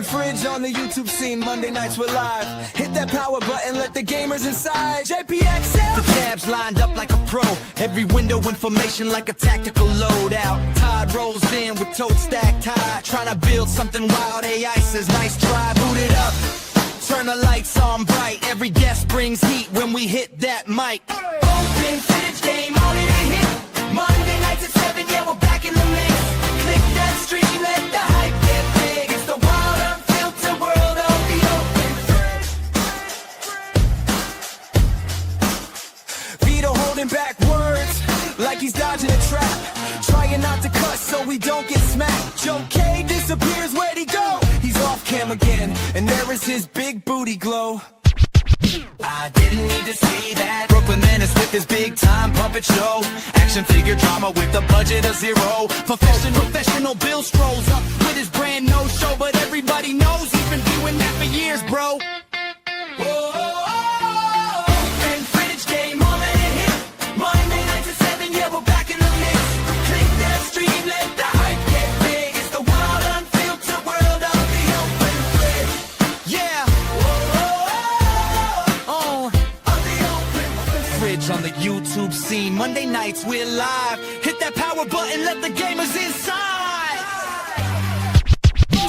Open fridge on the YouTube scene. Monday nights we're live. Hit that power button, let the gamers inside. JPXL. The tabs lined up like a pro. Every window information like a tactical loadout. Todd rolls in with tote stacked high. Trying to build something wild. AI says nice try. Boot it up. Turn the lights on bright. Every guest brings heat when we hit that mic. Open fridge game on it and hit. Monday nights at 7, yeah, we're back in the mix. Click that stream, let the hype get big. It's the wild, unfiltered world of the open fridge. Vito holding back words like he's dodging a trap. Trying not to cuss so we don't get smacked. Joe K disappears, where'd he go? He's off cam again, and there is his big booty glow. I didn't need to see that. Brooklyn Menace with his big time puppet show. Action figure drama with a budget of 0. Professional Bill strolls up with his brand no show, but everybody knows he's been doing that for years, bro. Open fridge game on and hit. Monday nights at 7, yeah, we're back in the mix. Click that stream, let the hype get big. It's the wild, unfiltered world of the open fridge. Yeah. On the YouTube scene, Monday nights we're live. Hit that power button, let the gamers inside.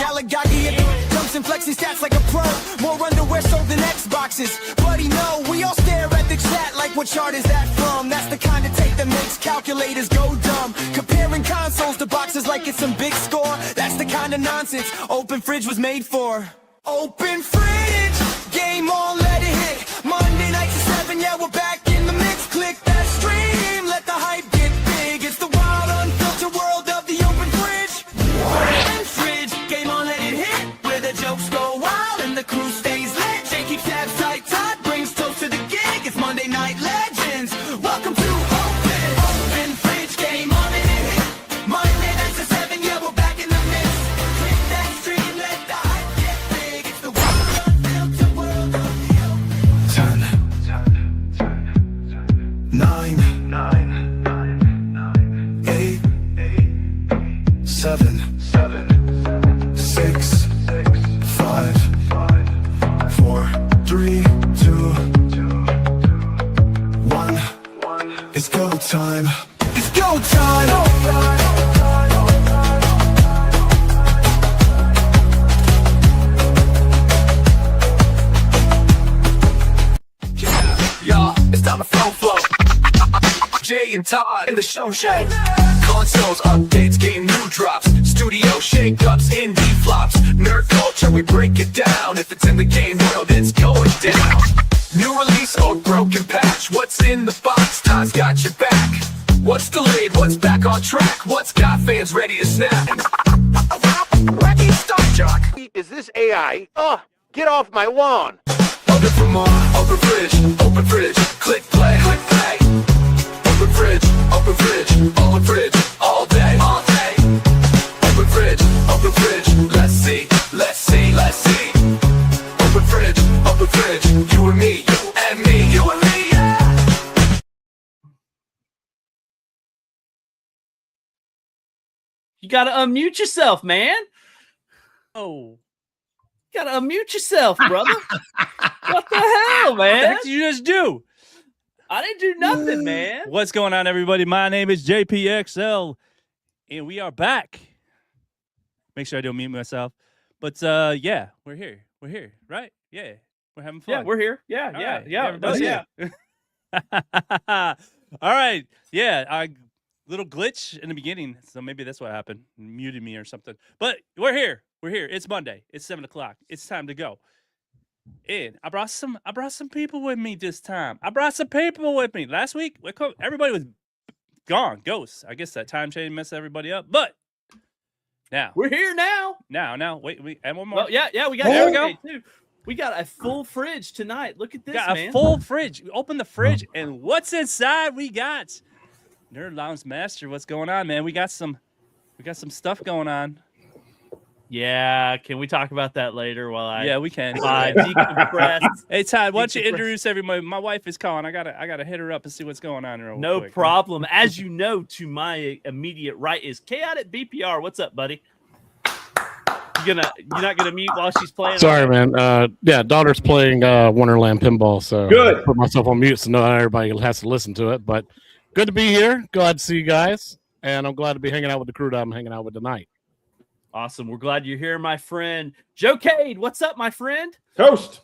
Galagagi jumps and flexing stats like a pro. More underwear sold than Xboxes. Buddy, no, we all stare at the chat like what chart is that from? That's the kind of tape that makes calculators go dumb. Comparing consoles to boxes like it's some big score. That's the kind of nonsense Open Fridge was made for. Open Fridge, game on, let it hit. Monday nights at 7, yeah, we're back in the mix. Click that stream, let the hype get big. It's the wild, unfiltered world of the Open Fridge. Open Fridge, game on, let it hit. Where the jokes go wild and the crew stays lit. Jay keeps tabs tight, Todd brings toast to the gig. It's Monday Night Legends. Welcome to Open Fridge, game on, let it hit. Monday nights at 7, yeah, we're back in the mix. Click that stream, let the hype get big. It's the wild, unfiltered world of the Open Fridge. 7, 6, 5, 4, 3, 2, 1. It's go time. It's go time. Y'all, it's time to flow. Jay and Todd in the show. Consoles, updates, game new drops, studio shakeups, indie flops, nerd culture, we break it down. If it's in the game world, it's going down. New release or broken patch, what's in the box? Todd's got your back. What's delayed, what's back on track, what's got fans ready to snap? Wacky Star Jock. Is this AI? Get off my lawn. Open for more, open fridge, click play, open fridge, all day, open fridge, let's see, open fridge, you and me, yeah. You gotta unmute yourself, man. Oh, you gotta unmute yourself, brother. What the hell, man? What did you just do? I didn't do nothing, man. What's going on, everybody? My name is JPXL, and we are back. Make sure I don't mute myself. But yeah, we're here. We're here, right? Yeah, we're having fun. Yeah, we're here. Yeah. Everybody's here. All right. Yeah, little glitch in the beginning, so maybe that's what happened. Muted me or something. But we're here. We're here. It's Monday. It's 7 o'clock. It's time to go. And I brought some people with me this time. I brought some people with me. Last week, everybody was gone, ghosts. I guess that time change messed everybody up. But now we're here now. Now, wait, we and one more. Well, yeah, we got there we go. Too. We got a full fridge tonight. Look at this, man. A full fridge. We open the fridge, and what's inside? We got Nerd Lounge Master. What's going on, man? We got some stuff going on. Yeah, can we talk about that later while I? Yeah, we can. Decompress. Hey, Todd, why don't you introduce everybody? My wife is calling. I gotta hit her up and see what's going on. Real no quick. problem. As you know, to my immediate right is Chaotic BPR. What's up, buddy? You're not gonna mute while she's playing. Sorry, man. Yeah, daughter's playing Wonderland Pinball, so Good. I put myself on mute so not everybody has to listen to it. But good to be here. Glad to see you guys, and I'm glad to be hanging out with the crew that I'm hanging out with tonight. Awesome. We're glad you're here, my friend. BlahCade, what's up, my friend? Toast.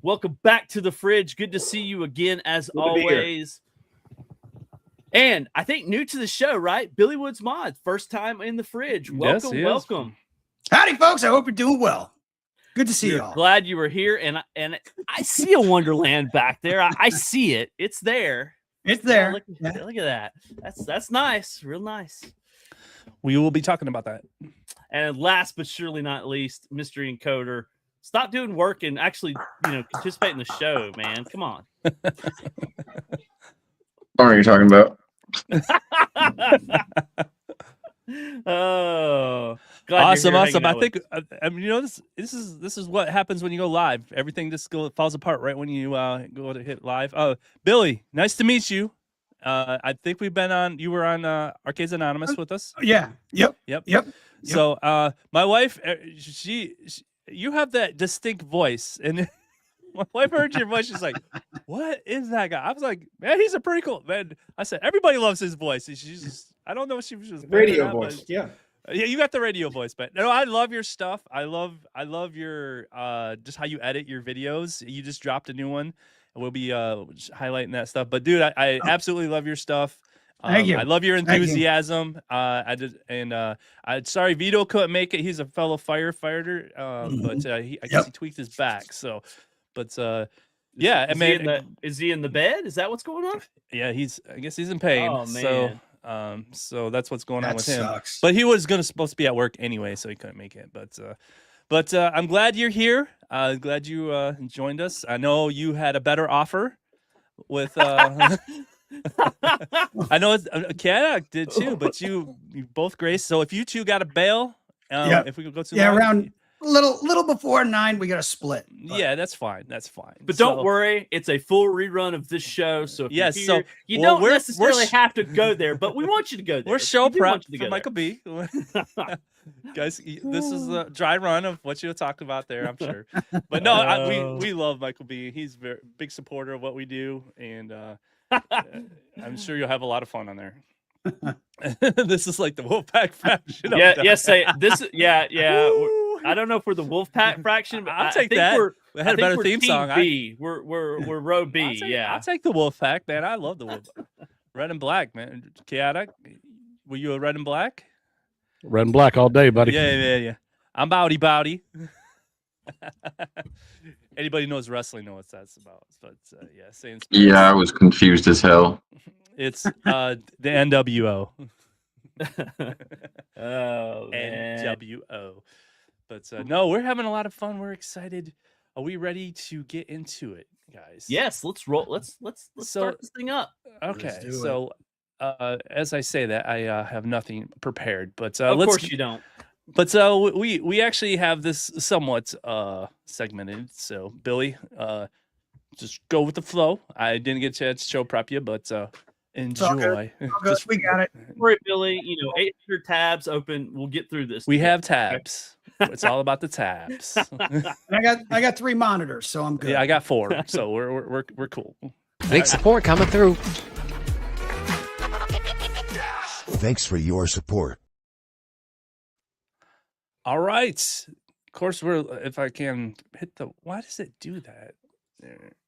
Welcome back to the fridge. Good to see you again, as Good to be here. always. And I think new to the show, right? Billy Woods Mod, first time in the fridge. Welcome, he is. welcome. Howdy, folks. I hope you're doing well. Good to see We're y'all. glad you were here, and I see a Wonderland back there. I see it. It's there. It's there. Look at that. That's nice. Real nice. We will be talking about that. And last but surely not least, Mystery Encoder. Stop doing work and actually, participate in the show, man. Come on. What are you talking about? Oh, Awesome. I think this is what happens when you go live. Everything just falls apart right when you go to hit live. Billy, nice to meet you. I think you were on Arcades Anonymous with us. Yeah. Yep. So my wife, you have that distinct voice, and my wife heard your voice. She's like, "What is that guy?" I was like, "Man, he's a pretty cool man." I said, "Everybody loves his voice." She's just, I don't know if she was just Radio that, voice. but, Yeah. yeah, you got the radio voice, but no, I love your stuff. I love your just how you edit your videos. You just dropped a new one, and we'll be highlighting that stuff. But dude, I absolutely love your stuff. Thank you. I love your Thank you. enthusiasm. I'm sorry Vito couldn't make it. He's a fellow firefighter, but I guess he tweaked his back. So, but yeah, I mean, is he in the bed? Is that what's going on? yeah, I guess he's in pain. Oh, man. So that's what's going on That with him. sucks. But he was supposed to be at work anyway, so he couldn't make it. But I'm glad you're here. Glad you joined us. I know you had a better offer with. I know Kadak did too, but you both graced. So if you two got a bail, if we could go to around little before 9, we got a split. But. Yeah, that's fine. That's fine. But don't worry, it's a full rerun of this show. So if Yes, you're so here, you well, don't we're- necessarily we're have to go there, but we want you to go there. We're show We do want prep you to for go Michael B. Guys, this is a dry run of what you talked about there, I'm sure. But no, we love Michael B. He's a very big supporter of what we do, and I'm sure you'll have a lot of fun on there. This is like the Wolfpack faction. Yeah, yes, yeah. I don't know if we're the Wolfpack fraction, but I'll I take think that. We're, I had a think better we're theme Team song. B. We're row B. I'll take the Wolfpack, man. I love the Wolf. Red and black, man. Chaotic. Were you a red and black? Red and black all day, buddy. Yeah. I'm bowdy. Anybody knows wrestling knows what that's about. But yeah, saying sports. Yeah, I was confused as hell. It's the NWO. Oh, man. NWO. But no, we're having a lot of fun. We're excited. Are we ready to get into it, guys? Yes, let's roll. Let's start this thing up. Okay. do it. So as I say that, I have nothing prepared, but Of course you don't. But we actually have this somewhat segmented. So Billy, just go with the flow. I didn't get a chance to show prep you, but enjoy. Just, we got it. Don't worry, Billy. 800 tabs open. We'll get through this. We have tabs. It's all about the tabs. And I got 3 monitors, so I'm good. Yeah, I got 4, so we're cool. Big support coming through. Thanks for your support. All right. Of course, if I can hit the. Why does it do that?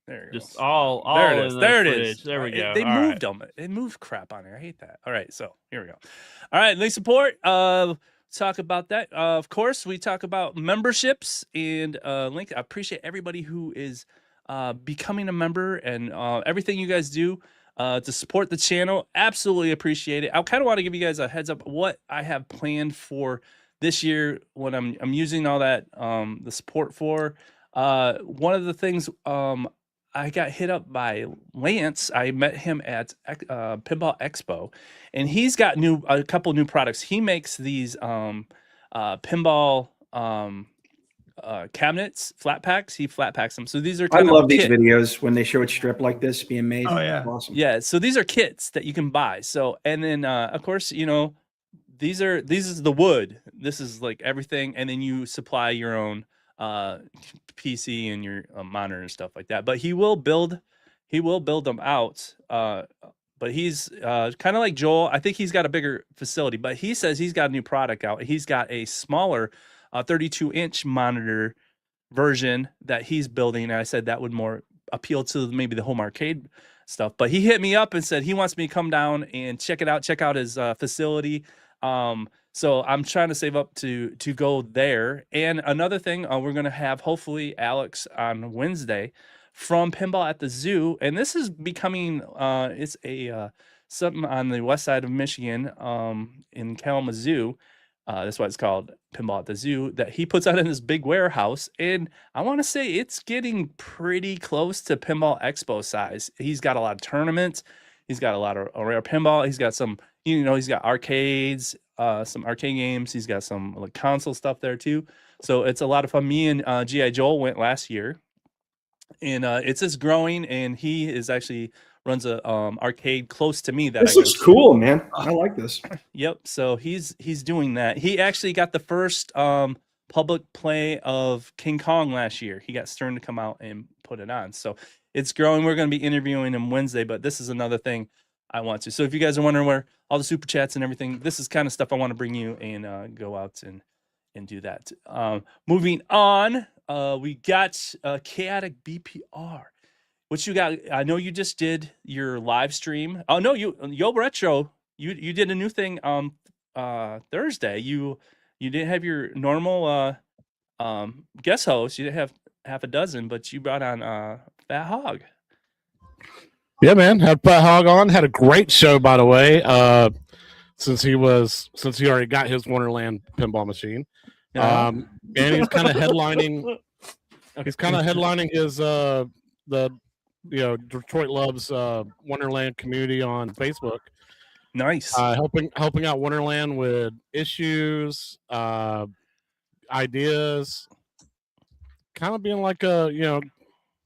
There it Just goes. all There it in is. the There it fridge. is. There we go. They All moved them. They moved crap on here. I hate that. All right, so here we go. All right, link support. Talk about that. Of course, we talk about memberships and link. I appreciate everybody who is becoming a member and everything you guys do to support the channel. Absolutely appreciate it. I kind of want to give you guys a heads up what I have planned for this year, what I'm using all that the support for. One of the things I got hit up by Lance. I met him at Pinball Expo, and he's got a couple new products. He makes these pinball cabinets, flat packs. He flat packs them. So these are I kind love of these kit. videos when they show it strip like this being made. Oh, yeah. It's awesome. Yeah, so these are kits that you can buy. So and then of course, these is the wood. this is like everything, and then you supply your own PC and your monitor and stuff like that. But he will build them out. But he's kind of like Joel. I think he's got a bigger facility, but he says he's got a new product out. He's got a smaller 32-inch monitor version that he's building. And I said that would more appeal to maybe the home arcade stuff. But he hit me up and said he wants me to come down and check it out, check out his facility. So I'm trying to save up to go there. And another thing, we're going to have hopefully Alex on Wednesday from Pinball at the Zoo. And this is becoming, it's a something on the west side of Michigan in Kalamazoo. That's why it's called Pinball at the Zoo, that he puts out in this big warehouse. And I want to say it's getting pretty close to Pinball Expo size. He's got a lot of tournaments. He's got a lot of rare pinball. He's got some, he's got arcades, some arcade games. He's got some like console stuff there too. So it's a lot of fun. Me and G.I. Joel went last year, and it's just growing. And he is actually runs a arcade close to me. This is cool, man. I like this. Yep. So he's doing that. He actually got the first public play of King Kong last year. He got Stern to come out and put it on. So it's growing. We're going to be interviewing him Wednesday, but this is another thing I want to. So if you guys are wondering where all the super chats and everything, this is kind of stuff I want to bring you and go out and do that. Moving on, we got Chaotic BPR. What you got? I know you just did your live stream. Oh no, Yo Retro, you did a new thing on Thursday. You didn't have your normal guest host. You didn't have half a dozen, but you brought on Fat Hog. Yeah, man. Had Fat Hog on. Had a great show, by the way. Since he already got his Wonderland pinball machine, and he's kind of headlining. He's kind of headlining his the Detroit Loves Wonderland community on Facebook. Nice. Helping out Wonderland with issues, ideas, kind of being like a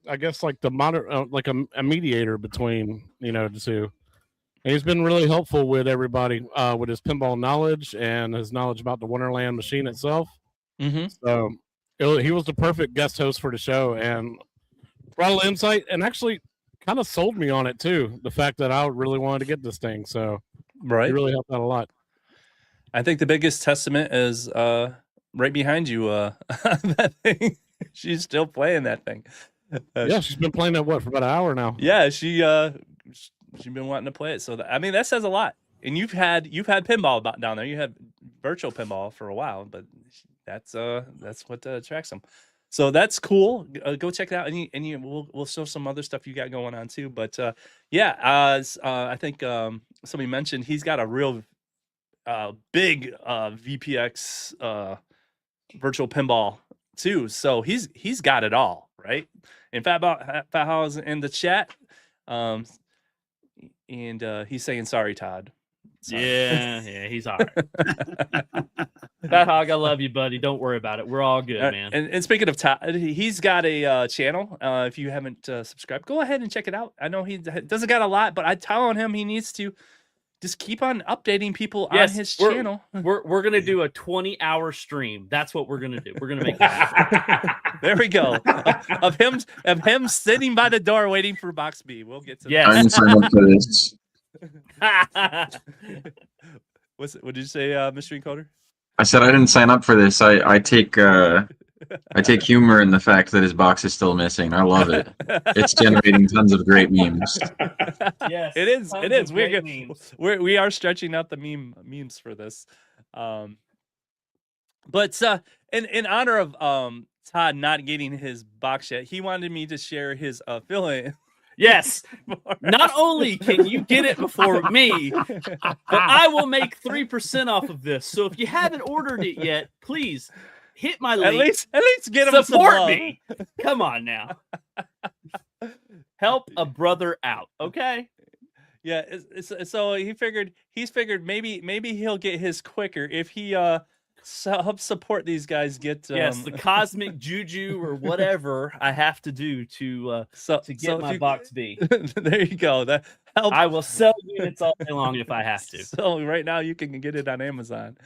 I guess like the modern like a mediator between the two. And he's been really helpful with everybody with his pinball knowledge and his knowledge about the Wonderland machine itself. Mm-hmm. So he was the perfect guest host for the show and brought a little insight and actually kind of sold me on it too. The fact that I really wanted to get this thing. So right. He really helped out a lot. I think the biggest testament is right behind you. That thing. She's still playing that thing. Yeah, she's been playing that for about an hour now. Yeah, she's been wanting to play it. So that says a lot. And you've had pinball down there. You had virtual pinball for a while, but that's what attracts them. So that's cool. Go check it out, and we'll show some other stuff you got going on too. But I think somebody mentioned he's got a real big VPX virtual pinball too. So he's got it all, right? And Fat Hog's in the chat, and he's saying sorry, Todd. Sorry. Yeah, he's all right. Fat Hog, I love you, buddy. Don't worry about it. We're all good, man. And speaking of Todd, he's got a channel. If you haven't subscribed, go ahead and check it out. I know he doesn't got a lot, but I tell on him he needs to just keep on updating people on his channel. We're gonna do a 20-hour stream. That's what we're gonna do. We're gonna make that happen. There we go. of him sitting by the door waiting for Box B. We'll get to that. I didn't sign up for this. What did you say, Mystery Encoder? I said I didn't sign up for this. I take humor in the fact that his box is still missing. I love it. It's generating tons of great memes. Yes, it is. It is. We are stretching out the memes for this. But in honor of Todd not getting his box yet, he wanted me to share his affiliate. Yes. Not only can you get it before me, but I will make 3% off of this. So if you haven't ordered it yet, please hit my link. At least get them support me. Come on now. Help a brother out, okay? Yeah. So he's figured maybe he'll get his quicker if he help support these guys get. Yes, the cosmic juju or whatever I have to do to get my box B. There you go. That help. I will sell units all day long if I have to. So right now you can get it on Amazon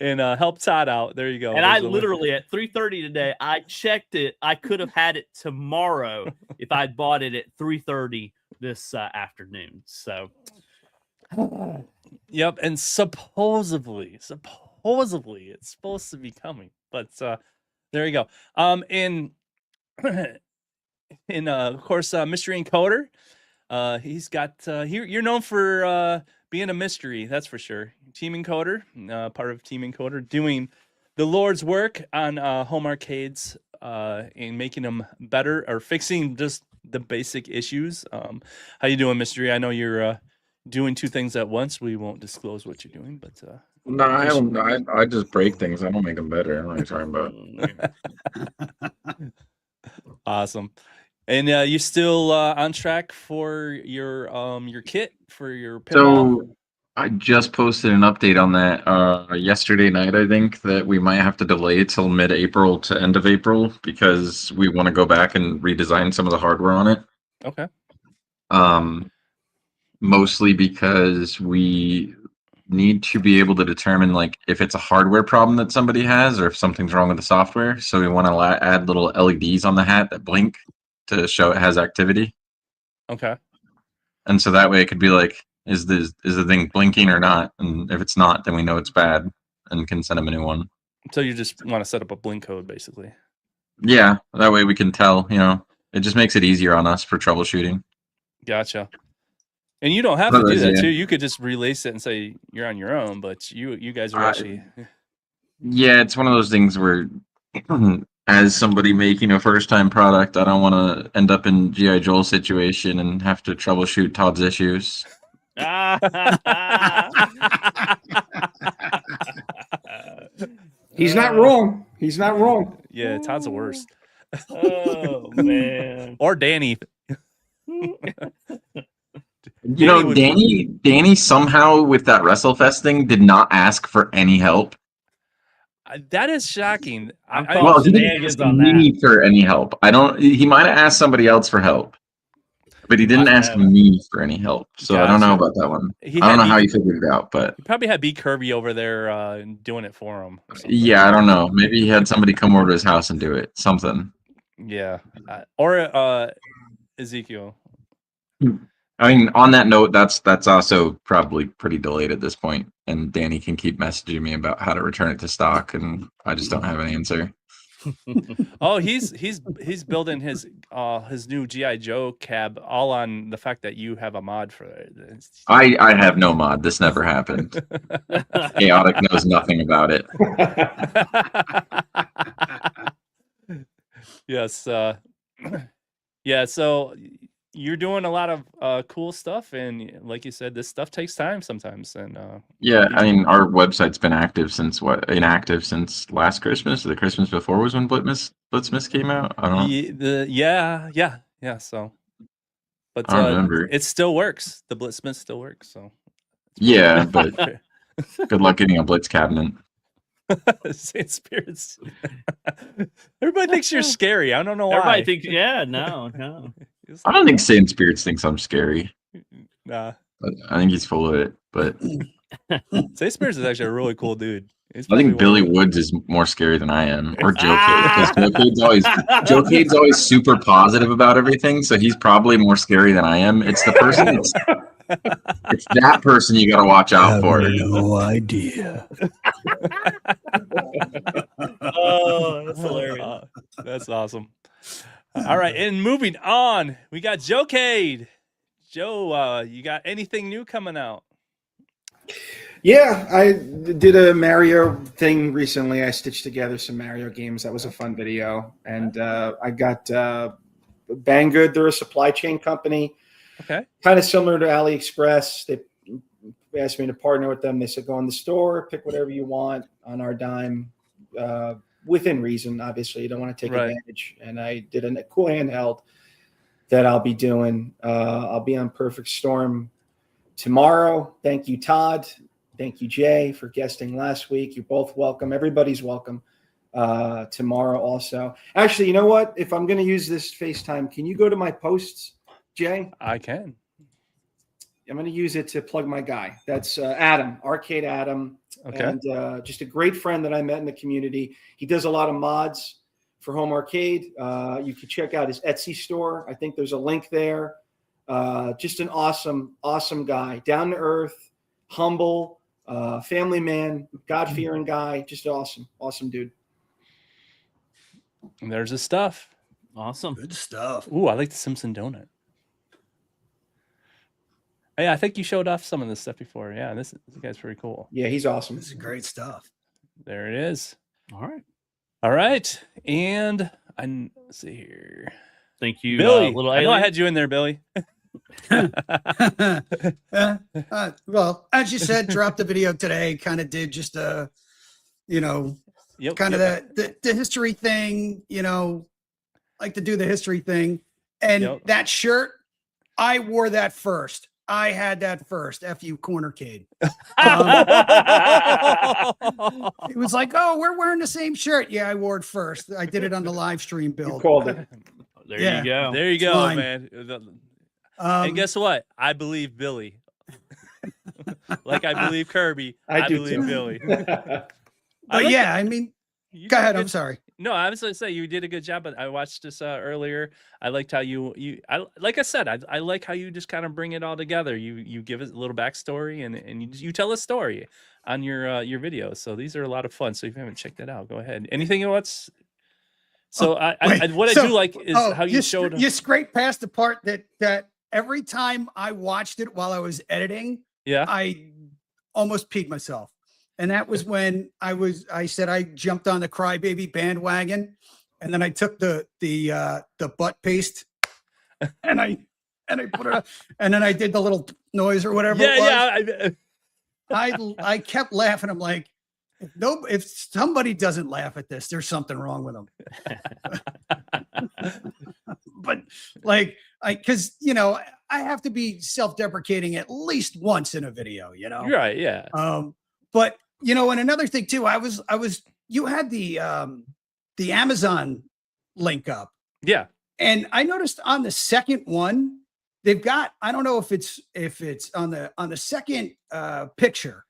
and help Todd out. There you go. And I literally at 3:30 today, I checked it. I could have had it tomorrow if I'd bought it at 3:30 this afternoon. So, yep. And supposedly it's supposed to be coming, but there you go. And of course, Mystery Encoder. He's got you're known for being a mystery, that's for sure. Team Encoder, part of Team Encoder, doing the Lord's work on home arcades and making them better or fixing just the basic issues. How you doing, Mystery? I know you're doing two things at once. We won't disclose what you're doing, but no, I don't. I just break things. I don't make them better. I don't know what you're talking about. Awesome. And you still on track for your kit for your pinball? So I just posted an update on that yesterday night. I think that we might have to delay it till mid-April to end of April because we want to go back and redesign some of the hardware on it. Okay. Mostly because we need to be able to determine like if it's a hardware problem that somebody has or if something's wrong with the software. So we want to add little LEDs on the hat that blink to show it has activity. Okay. And so that way it could be like, is the thing blinking or not? And if it's not, then we know it's bad and can send them a new one. So you just want to set up a blink code, basically. Yeah, that way we can tell. It just makes it easier on us for troubleshooting. Gotcha. And you don't have to do that too. You could just release it and say you're on your own, but you guys are actually. Yeah, it's one of those things where, as somebody making a first-time product, I don't want to end up in G.I. Joel situation and have to troubleshoot Todd's issues. He's not wrong. He's not wrong. Yeah, Todd's the worst. Oh man. Or Danny. Danny somehow with that WrestleFest thing did not ask for any help. That is shocking. Well, he didn't ask me for any help. He might have asked somebody else for help, but he didn't ask me for any help. So gotcha. I don't know about that one. I don't know how he figured it out, but he probably had B Kirby over there doing it for him. Yeah, I don't know. Maybe he had somebody come over to his house and do it. Something. Yeah, or Ezekiel. I mean, on that note, that's also probably pretty delayed at this point, and Danny can keep messaging me about how to return it to stock, and I just don't have an answer. Oh, he's building his new G.I. Joe cab all on the fact that you have a mod for it. I have no mod. This never happened. Chaotic knows nothing about it. Yes. Yeah. So you're doing a lot of cool stuff, and like you said, this stuff takes time sometimes. And yeah, I mean, our website's been inactive since last Christmas. Or the Christmas before was when Blitzmas came out. I don't know. Yeah. So, but I don't remember. It still works. The Blitzmas still works. So yeah, but good luck getting a Blitz cabinet. Saint Spirits. Everybody thinks you're scary. I don't know why. Everybody thinks, no. I don't think Saint Spirits thinks I'm scary. Nah. But I think he's full of it. But Saint Spirits is actually a really cool dude. I think Billy Woods is more scary than I am, or Joe Cade, because Joe Cade's always super positive about everything, so he's probably more scary than I am. It's the person. It's that person you got to watch out for. No idea. Oh, that's hilarious. That's awesome. All right, and moving on, we got Joe Cade. Joe, you got anything new coming out? Yeah, I did a Mario thing recently. I stitched together some Mario games. That was a fun video. And I got Banggood. They're a supply chain company. Okay. Kind of similar to AliExpress. They asked me to partner with them. They said, go in the store, pick whatever you want on our dime, within reason, obviously. You don't want to take advantage. And I did a cool handheld that I'll be doing. I'll be on Perfect Storm tomorrow. Thank you, Todd. Thank you, Jay, for guesting last week. You're both welcome. Everybody's welcome tomorrow also. Actually, you know what? If I'm going to use this FaceTime, can you go to my posts, Jay? I can. I'm going to use it to plug my guy. That's Adam, Arcade Adam. Okay. And just a great friend that I met in the community. He does a lot of mods for home arcade. You can check out his Etsy store. I think there's a link there. Just an awesome, awesome guy. Down to earth, humble, family man, God-fearing guy. Just awesome. Awesome dude. And there's his stuff. Awesome. Good stuff. Ooh, I like the Simpson donut. Yeah, I think you showed off some of this stuff before. Yeah, this guy's pretty cool. Yeah, he's awesome. This is great stuff. There it is. All right. All right. And let's see here. Thank you, Billy. little I know I alien. had you in there, Billy. Well, as you said, dropped the video today. Kind of did just a, kind of the history thing. Like to do the history thing, and that shirt, I wore that first. I had that first. F you, Cornercade. It was like, oh, we're wearing the same shirt. Yeah, I wore it first. I did it on the live stream build. You called it. There you go. There you go, Fine. man. And guess what? I believe Billy. Like I believe Kirby. I do believe too. Billy. But yeah, I mean, You go did ahead. good- I'm sorry. No, I was going to say you did a good job, but I watched this earlier. I liked how like I said, I like how you just kind of bring it all together. You give it a little backstory and you tell a story on your videos. So these are a lot of fun. So if you haven't checked that out, go ahead. Anything else? So I do like is how you showed. You scraped past the part that every time I watched it while I was editing, Yeah. I almost peed myself. And that was when I said I jumped on the Crybaby bandwagon, and then I took the butt paste and I put it up, and then I did the little noise or whatever it was. I kept laughing. I'm like, if somebody doesn't laugh at this, there's something wrong with them. But like, because I have to be self-deprecating at least once in a video, You're right. Yeah. But and another thing too, you had the Amazon link up. Yeah. And I noticed on the second one, they've got, I don't know if it's on the second picture,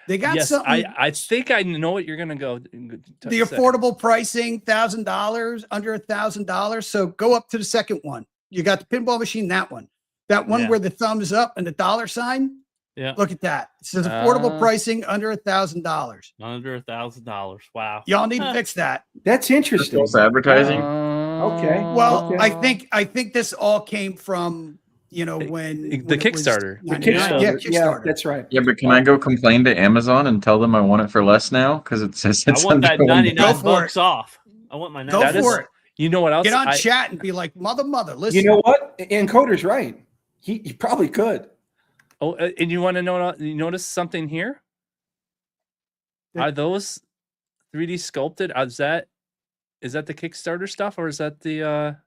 they got something. I think I know what you're gonna go. The affordable pricing, $1,000, under $1,000. So go up to the second one. You got the pinball machine, that one where the thumbs up and the dollar sign. Yeah. Look at that. It says affordable pricing under $1,000. Under $1,000. Wow. Y'all need to fix that. That's interesting. False advertising. Okay. Well, Okay. I think this all came from when the Kickstarter. The Kickstarter. Yeah, Kickstarter. Yeah, that's right. Yeah, but can I go complain to Amazon and tell them I want it for less now? Because it says I it's want that under $99 off. I want my Go for it. You know what else? Get on chat and be like, mother, listen. You know what? Encoder's right. He probably could. Oh, and you want to know? You notice something here? Are those 3D sculpted? Is that the Kickstarter stuff, or is that the?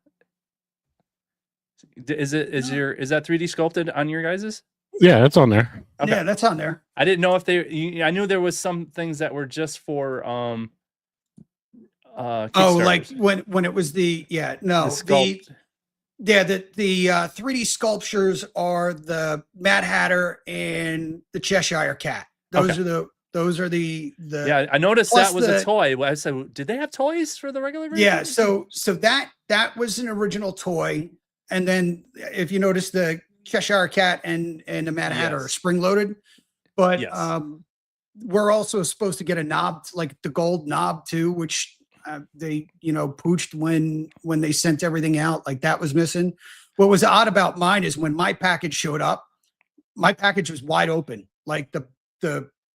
Is that 3D sculpted on your guys's? Yeah, it's on there. Okay. Yeah, that's on there. I didn't know if I knew there was some things that were just for like when it was the sculpt. the 3D sculptures are the Mad Hatter and the Cheshire Cat. Those are the Yeah, I noticed plus that was a toy. I said, did they have toys for the regular version? Yeah, so that was an original toy. And then if you notice, the Cheshire Cat and the Mad Hatter are spring loaded. But we're also supposed to get a knob, like the gold knob too, which they pooched when they sent everything out. Like that was missing. What was odd about mine is when my package showed up, my package was wide open. Like the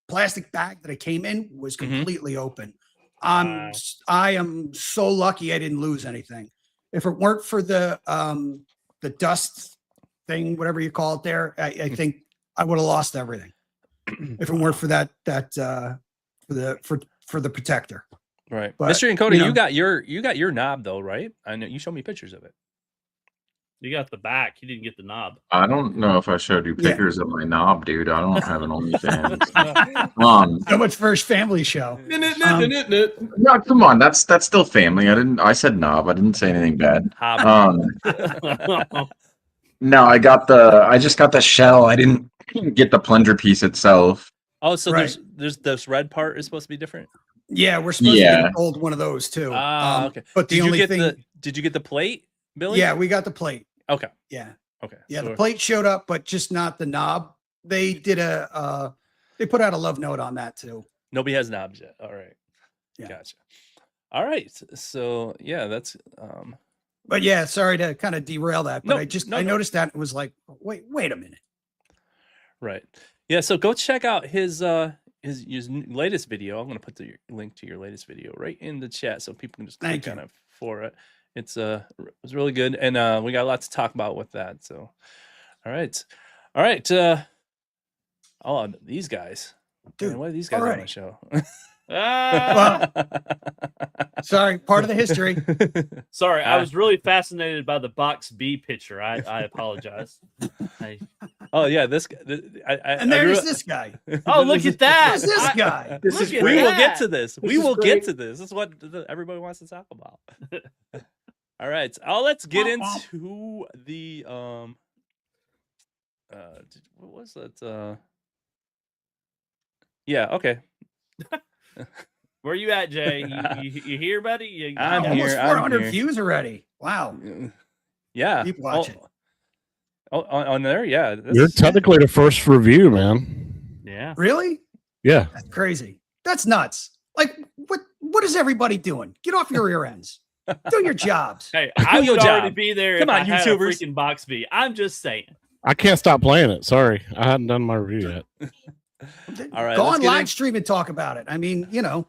plastic bag that it came in was completely open. I am so lucky I didn't lose anything. If it weren't for the dust thing, whatever you call it there, I think I would have lost everything. If it weren't for that for the protector. Right. But, Mystery and Cody, you got your knob though, right? I know you showed me pictures of it. You got the back. You didn't get the knob. I don't know if I showed you Yeah. pictures of my knob, dude. I don't have an OnlyFans. So much first family show. No, come on. That's still family. I said knob. I didn't say anything bad. No, I just got the shell. I didn't get the plunger piece itself. Oh, so Right. there's this red part is supposed to be different. Yeah, we're supposed to get a gold one of those too. Okay. But the Did you only get thing, did you get the plate, Billy? yeah, we got the plate. Okay. Yeah, Okay. yeah, So- the plate showed up, but just not the knob. They did they put out a love note on that too. Nobody has knobs yet. All right. Yeah. Gotcha. All right. So yeah, that's But yeah, sorry to kind of derail that, but No, I no. noticed that and was like, wait a minute. right. Yeah, so go check out his latest video. I'm going to put the link to your latest video right in the chat so people can just click Thank on it for it. It was really good, and we got a lot to talk about with that. So, all right. Oh, these guys, Dude, man, why are these guys on already. the show? Sorry, part of the history. Sorry, I was really fascinated by the box B picture. I apologize. Oh yeah, this guy. And there's this guy. Oh, look at that! Who's this guy? We will get to this. We will get to this. This is what everybody wants to talk about. All right. Let's get into the what was that? Yeah. Okay. Where you at, Jay? You here, buddy? I'm Almost here. 400 here. views already. Wow. Yeah. Keep watching. Oh, on there, yeah. You're technically the first review, man. Yeah. Really? Yeah. That's crazy. That's nuts. Like, what is everybody doing? Get off your rear ends. Do your jobs. Hey, I your would already job. be there. Come if on, I had a YouTubers. freaking box B. I'm just saying. I can't stop playing it. Sorry. I hadn't done my review yet. All right. Go let's on get live in- stream and talk about it. I mean, Yeah.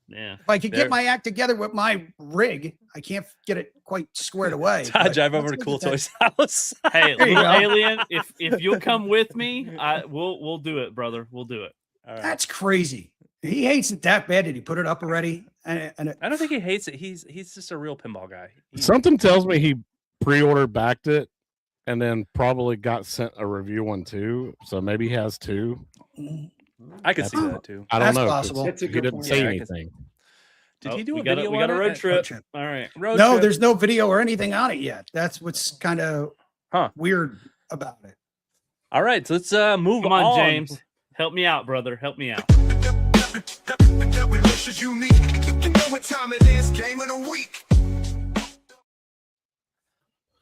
if I could There- get my act together with my rig, I can't get it quite squared away. Todd, but drive over to let's Cool look at Toys house. Hey, There you little go. alien, if you'll come with me, we'll do it, brother. We'll do it. All right. That's crazy. He hates it that bad. Did he put it up already? And I don't think he hates it. He's just a real pinball guy. Something tells me he pre-ordered backed it and then probably got sent a review one too. So maybe he has two. I could see that too. I don't That's know. 'cause possible. That's a He good didn't point. say Yeah, I can- anything. Did he do a we got video? we got on a it? road trip. trip. All right. Road no, trip. there's no video or anything on it yet. That's what's kind of Huh. weird about it. All right, so let's move Come on, James. Help me out, brother. Help me out.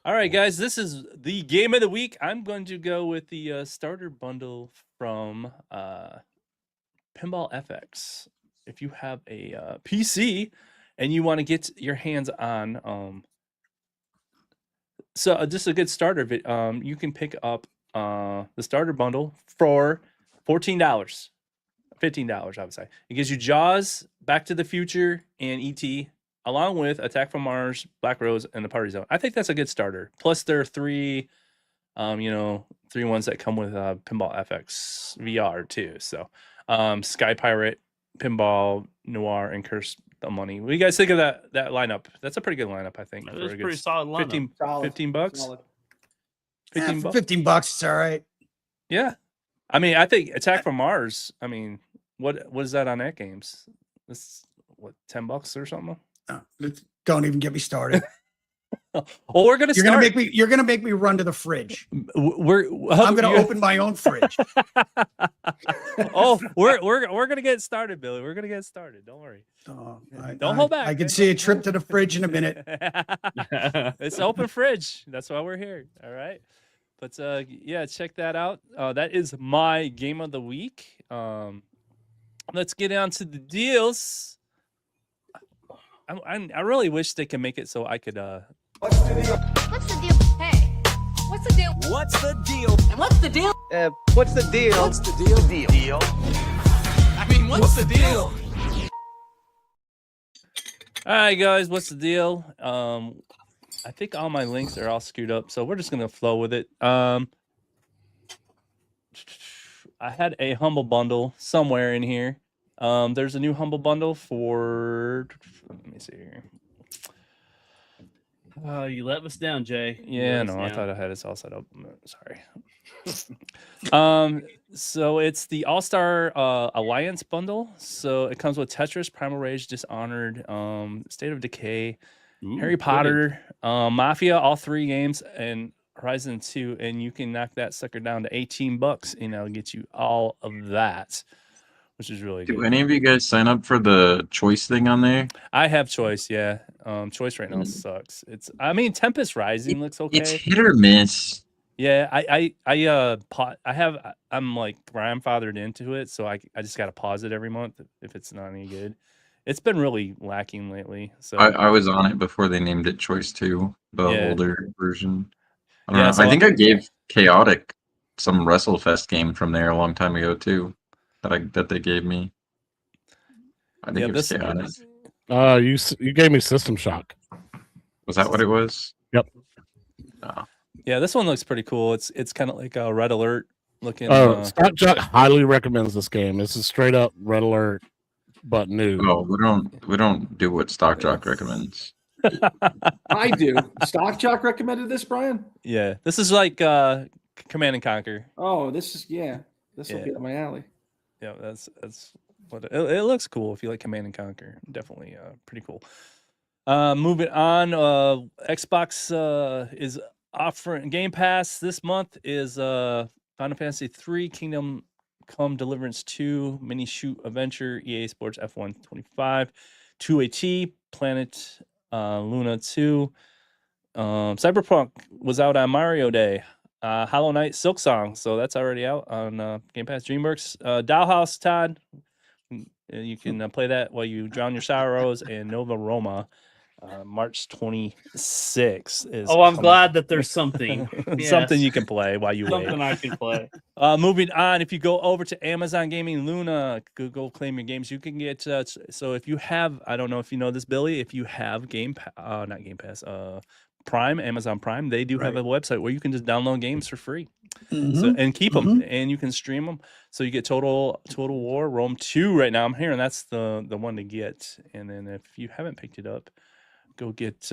All right, guys, this is the game of the week. I'm going to go with the starter bundle from Pinball FX. If you have a PC and you want to get your hands on, so just a good starter, you can pick up the starter bundle for $14, $15, I would say. It gives you Jaws, Back to the Future, and E.T., along with Attack from Mars, Black Rose, and the Party Zone. I think that's a good starter. Plus, there are three ones that come with Pinball FX VR too. So, Sky Pirate, Pinball, Noir, and Curse the Money. What do you guys think of that lineup? That's a pretty good lineup, I think. That for was a a good pretty solid lineup. 15, Solid. $15. Solid. 15 for bucks. $15, it's all right. Yeah, I mean, I think Attack from Mars. I mean, what is that on Atgames? This what $10 or something? Don't even get me started. Well, we're gonna You're start. gonna make me run to the fridge. I'm I'm gonna open my own fridge. Oh, we're gonna get started, Billy. We're gonna get started. Don't worry. Don't hold back. I can man. see a trip to the fridge in a minute. It's open fridge. That's why we're here. All right. But yeah, check that out. That is my game of the week. Let's get on to the deals. I really wish they could make it so I could What's the deal? Hey, what's the deal? What's the deal? And what's the deal? What's the deal? What's the deal? Deal. I mean, what's the deal? All right, guys, what's the deal? I think all my links are all screwed up, so we're just gonna flow with it. I had a humble bundle somewhere in here. There's a new humble bundle for. Let me see here. You let us down, Jay. Yeah, no, I thought I had it all set up. Sorry. So it's the All-Star Alliance bundle. So it comes with Tetris, Primal Rage, Dishonored, State of Decay, Harry Potter, Mafia, all 3 games, and Horizon 2, and you can knock that sucker down to $18, and that'll get you all of that, which is really good. Do any of you guys sign up for the choice thing on there? I have choice, yeah. Choice right now sucks. I mean, Tempest Rising looks okay. It's hit or miss. Yeah, I'm like grandfathered into it, so I just gotta pause it every month if it's not any good. It's been really lacking lately. So I was on it before they named it Choice 2, the Yeah. older version. I don't Yeah, know. so I think I gave Chaotic some WrestleFest game from there a long time ago too. That they gave me. I think it was Chaotic. You gave me System Shock. Was that what it was? Yep. Oh. Yeah, this one looks pretty cool. It's kind of like a Red Alert looking. Stock Jock highly recommends this game. This is straight up Red Alert, but new. Oh, we don't do what Stock Jock recommends. I do. Stock Jock recommended this, Brian? Yeah, this is like Command and Conquer. Oh, this will be up my alley. Yeah, that's what it looks cool if you like Command and Conquer. Definitely pretty cool. Moving on, Xbox is offering Game Pass this month is Final Fantasy 3 Kingdom Come Deliverance 2 Mini Shoot Adventure EA Sports F1 25 2AT Planet Luna 2 Cyberpunk was out on Mario Day. Hollow Knight Silksong, so that's already out on Game Pass. DreamWorks Dollhouse, Todd, you can play that while you drown your sorrows. And Nova Roma March 26th is I'm glad that there's something something you can play while you wait. Something I can play. Moving on, if you go over to Amazon Gaming Luna, go claim your games. You can get so if you have, I don't know if you know this, Billy, if you have not Game Pass, Prime, Amazon Prime, they do have a website where you can just download games for free. So, and keep them, and you can stream them. So you get Total War Rome 2 right now. I'm hearing that's the one to get. And then if you haven't picked it up, go get it's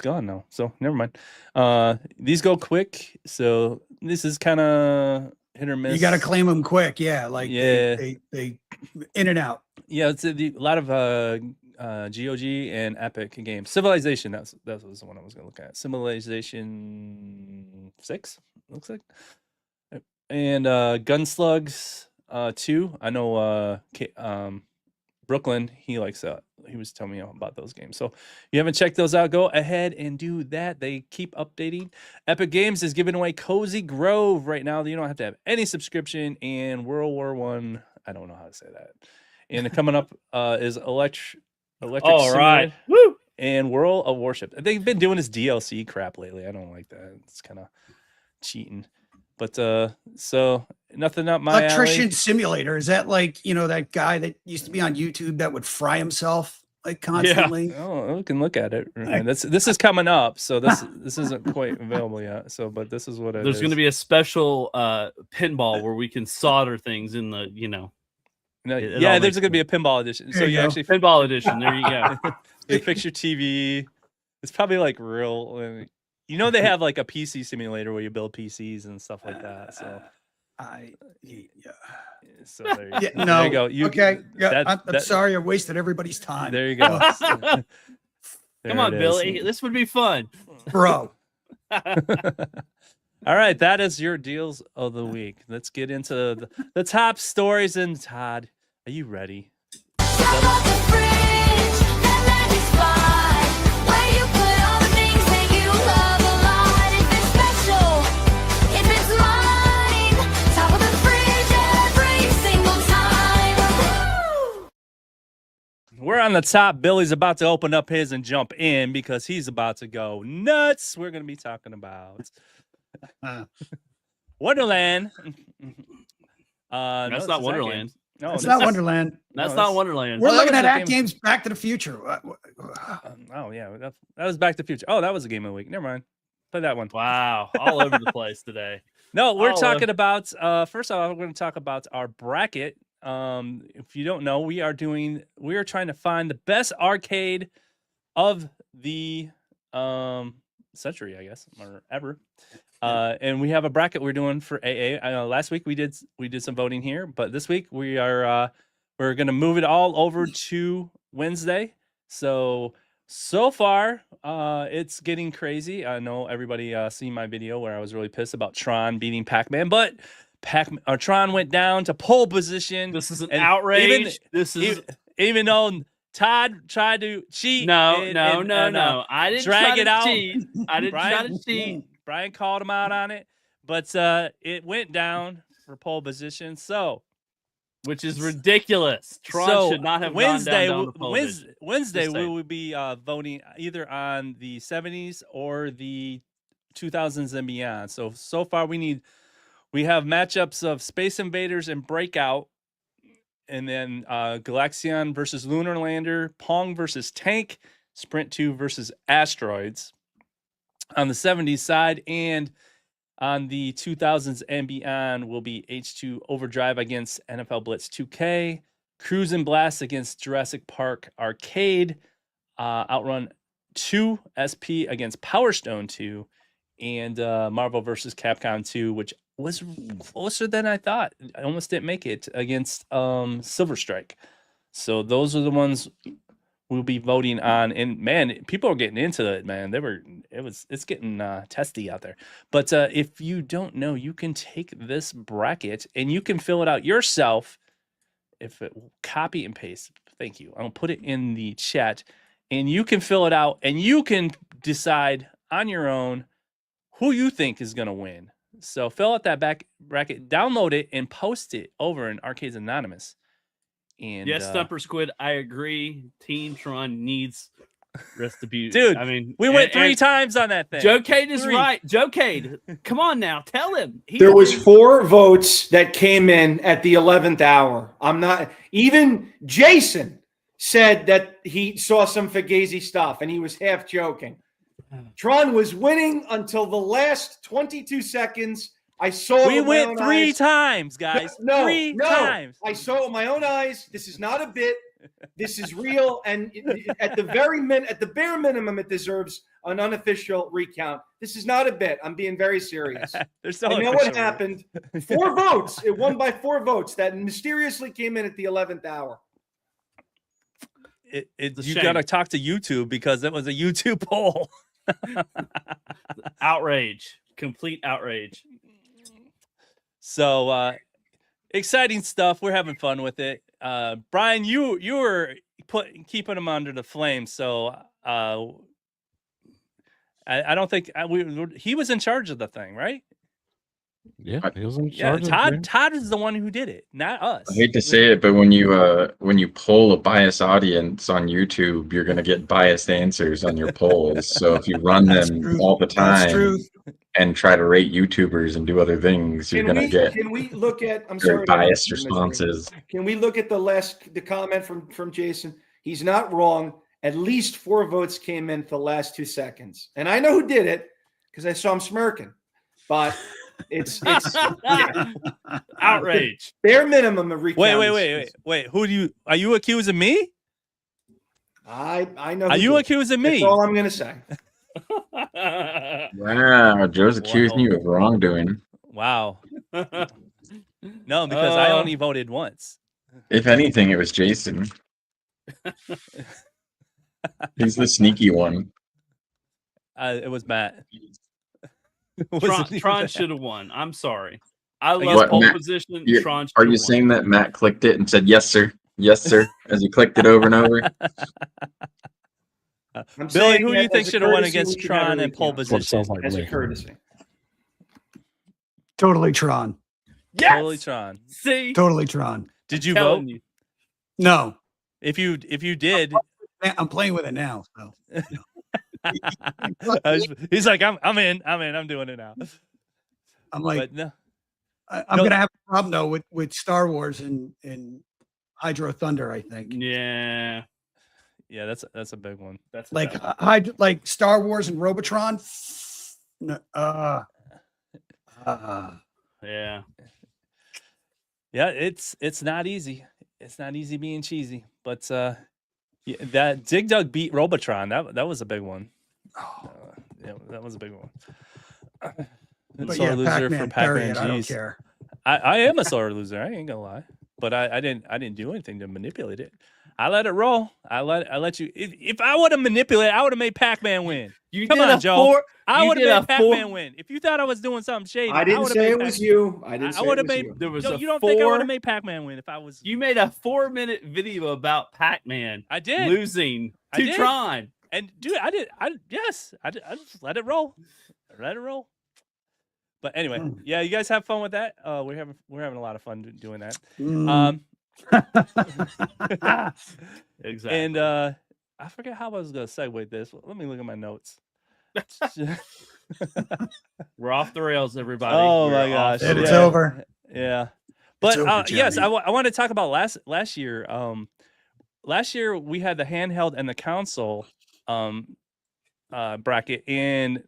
gone now, so never mind. These go quick, so this is kind of hit or miss. You got to claim them quick. Yeah, like they in and out. Yeah, it's a lot of GOG and Epic games. Civilization, that was the one I was gonna look at. Civilization 6 looks like, and Gunslugs 2. I know Brooklyn, he likes that. He was telling me about those games. So if you haven't checked those out, go ahead and do that. They keep updating. Epic Games is giving away Cozy Grove right now. You don't have to have any subscription. And World War I, I don't know how to say that. And coming up is Electric right. Woo! And World of Warship. They've been doing this DLC crap lately. I don't like that. It's kind of cheating. But so nothing up my Electrician alley. Simulator. Is that like, that guy that used to be on YouTube that would fry himself like constantly? Yeah. Oh, we can look at it. Right. This is coming up, so this isn't quite available yet. So, but this is what it is. There's going to be a special pinball where we can solder things in the, yeah, there's going to be a pinball edition. So you actually pinball edition. There you go. You fix your TV. It's probably like real. They have like a PC simulator where you build PCs and stuff like that. So So there you, no. There you go. Okay. Yeah, I'm sorry I wasted everybody's time. There you go. Come on, Billy. This would be fun. Bro. All right. That is your deals of the week. Let's get into the top stories. And Todd, are you ready? We're on the top. Billy's about to open up his and jump in because he's about to go nuts. We're going to be talking about Wonderland. That's not Wonderland. No, it's not Wonderland. That's not Wonderland. We're looking at Atgames Back to the Future. Oh, yeah. That was Back to the Future. Oh, that was a game of the week. Never mind. Play that one. Wow. All over the place today. No, we're talking about, first of all, we're going to talk about our bracket. If you don't know, we are trying to find the best arcade of the century, I guess, or ever. And we have a bracket we're doing for AA. I know last week we did some voting here, but this week we're gonna move it all over to Wednesday. So far, it's getting crazy. I know everybody seen my video where I was really pissed about Tron beating Pac-Man, but Tron went down to pole position. This is an outrage. Even though Todd tried to cheat. No. I didn't drag try it to out. cheat. I didn't try to cheat. Brian called him out on it, but it went down for pole position. So, which is ridiculous. Tron should not have gone down the pole position. Wednesday we will be voting either on the 70s or the 2000s and beyond. So far we have matchups of Space Invaders and Breakout, and then Galaxion versus Lunar Lander, Pong versus Tank, Sprint 2 versus Asteroids on the 70s side, and on the 2000s and beyond will be H2 Overdrive against NFL Blitz 2K, Cruise and Blast against Jurassic Park Arcade, Outrun 2 SP against Power Stone 2, and Marvel versus Capcom 2, which was closer than I thought. I almost didn't make it, against Silver Strike. So those are the ones we'll be voting on. And man, people are getting into it, man. It's getting testy out there. But if you don't know, you can take this bracket and you can fill it out yourself. Copy and paste. Thank you. I'll put it in the chat, and you can fill it out and you can decide on your own who you think is going to win. So fill out that bracket, download it, and post it over in Arcades Anonymous. And yes, Stumper Squid, I agree. Team Tron needs retribution. Dude, I mean, we went 3 times on that thing. BlahCade is right. BlahCade, come on now, tell him. There was 4 votes that came in at the 11th hour. I'm not even Jason said that he saw some Fugazi stuff, and he was half joking. Tron was winning until the last 22 seconds. I saw. We went 3 times, guys. No, 3 times. I saw with my own eyes. This is not a bit. This is real. And at the bare minimum, it deserves an unofficial recount. This is not a bit. I'm being very serious. There's no I know what happened. 4 votes. It won by 4 votes. That mysteriously came in at the 11th hour. You got to talk to YouTube, because it was a YouTube poll. Outrage. Complete outrage. So exciting stuff. We're having fun with it. Brian, you were keeping him under the flame. So I don't think he was in charge of the thing, right? Yeah, he was in charge. Todd is the one who did it, not us. I hate to say it, but when you poll a biased audience on YouTube, you're gonna get biased answers on your polls. So if you run them all the time and try to rate YouTubers and do other things, you're gonna get. Can we look at? I'm very sorry. biased responses. Can we look at the comment from Jason? He's not wrong. At least 4 votes came in for the last 2 seconds, and I know who did it because I saw him smirking. But it's outrage. Bare minimum of recount. Wait. Are you accusing me? I know. Are you accusing me? That's all I'm gonna say. Wow, Joe's accusing you of wrongdoing. Wow. No, because I only voted once. If anything, it was Jason. He's the sneaky one. It was Matt. Tron should have won. I'm sorry. I love pole position. Tron are you saying that Matt clicked it and said, "Yes, sir. Yes, sir," as he clicked it over and over? Billy, who do you think should have won against Tron and pole position? As a courtesy. Totally Tron. Yes! Totally Tron. See? Totally Tron. Did you vote? No. If you did, I'm playing with it now. So. He's like, I'm in. I'm doing it now. I'm like, but no. I'm gonna have a problem though with Star Wars and Hydro Thunder, I think. Yeah. Yeah, that's a big one. That's like like Star Wars and Robotron. No, yeah. Yeah, it's not easy. It's not easy being cheesy, but Yeah, that Dig Dug beat Robotron. That was a big one. Yeah, that was a big one. But Sore yeah, loser Pac-Man, for bury Pac-Man. it. I don't Geez. care. I am a sore loser. I ain't gonna lie, but I didn't do anything to manipulate it. I let it roll. I let you. If I would have manipulated, I would have made Pac-Man win. Come on, Joe. I would have made Pac-Man win. If you thought I was doing something shady, I didn't say it was you. I didn't say it was you. There was Joe, a you don't think I would have made Pac-Man win if I was? You made a 4-minute video about Pac-Man. I did losing I to did. Tron. And dude, I just let it roll. Let it roll. But anyway, yeah, you guys have fun with that. We're having a lot of fun doing that. Exactly. And I forget how I was gonna segue this. Let me look at my notes. We're off the rails, everybody. Oh my gosh, It's over. Yeah, but over, yes, Jeremy. I want to talk about last year. Last year we had the handheld and the console bracket, and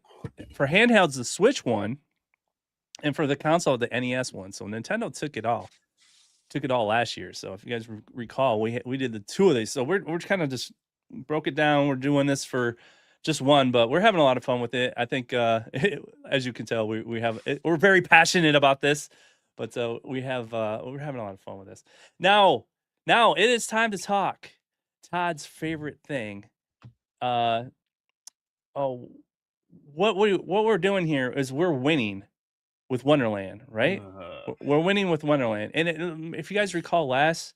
for handhelds the Switch won, and for the console the NES won. So Nintendo took it all last year. So if you guys recall, we did the two of these. So we're kind of just broke it down. We're doing this for just one, but we're having a lot of fun with it. I think as you can tell, we're very passionate about this, but we're having a lot of fun with this. Now it is time to talk Todd's favorite thing. What we're doing here is we're winning with Wonderland, right? We're winning with Wonderland, and if you guys recall last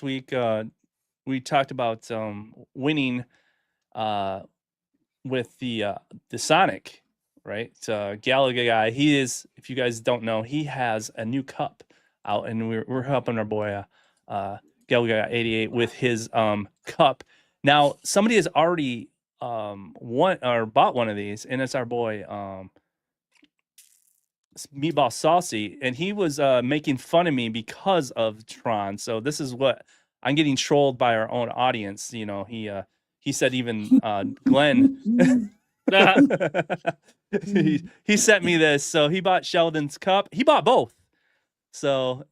week we talked about winning with the Sonic, right? Galaga guy. He is, if you guys don't know, he has a new cup out, and we're helping our boy Galaga 88 with his cup. Now somebody has already won or bought one of these, and it's our boy Meatball Saucy, and he was making fun of me because of Tron. So this is what I'm getting trolled by our own audience. You know, he said even Glenn he sent me this. So he bought Sheldon's cup. He bought both. So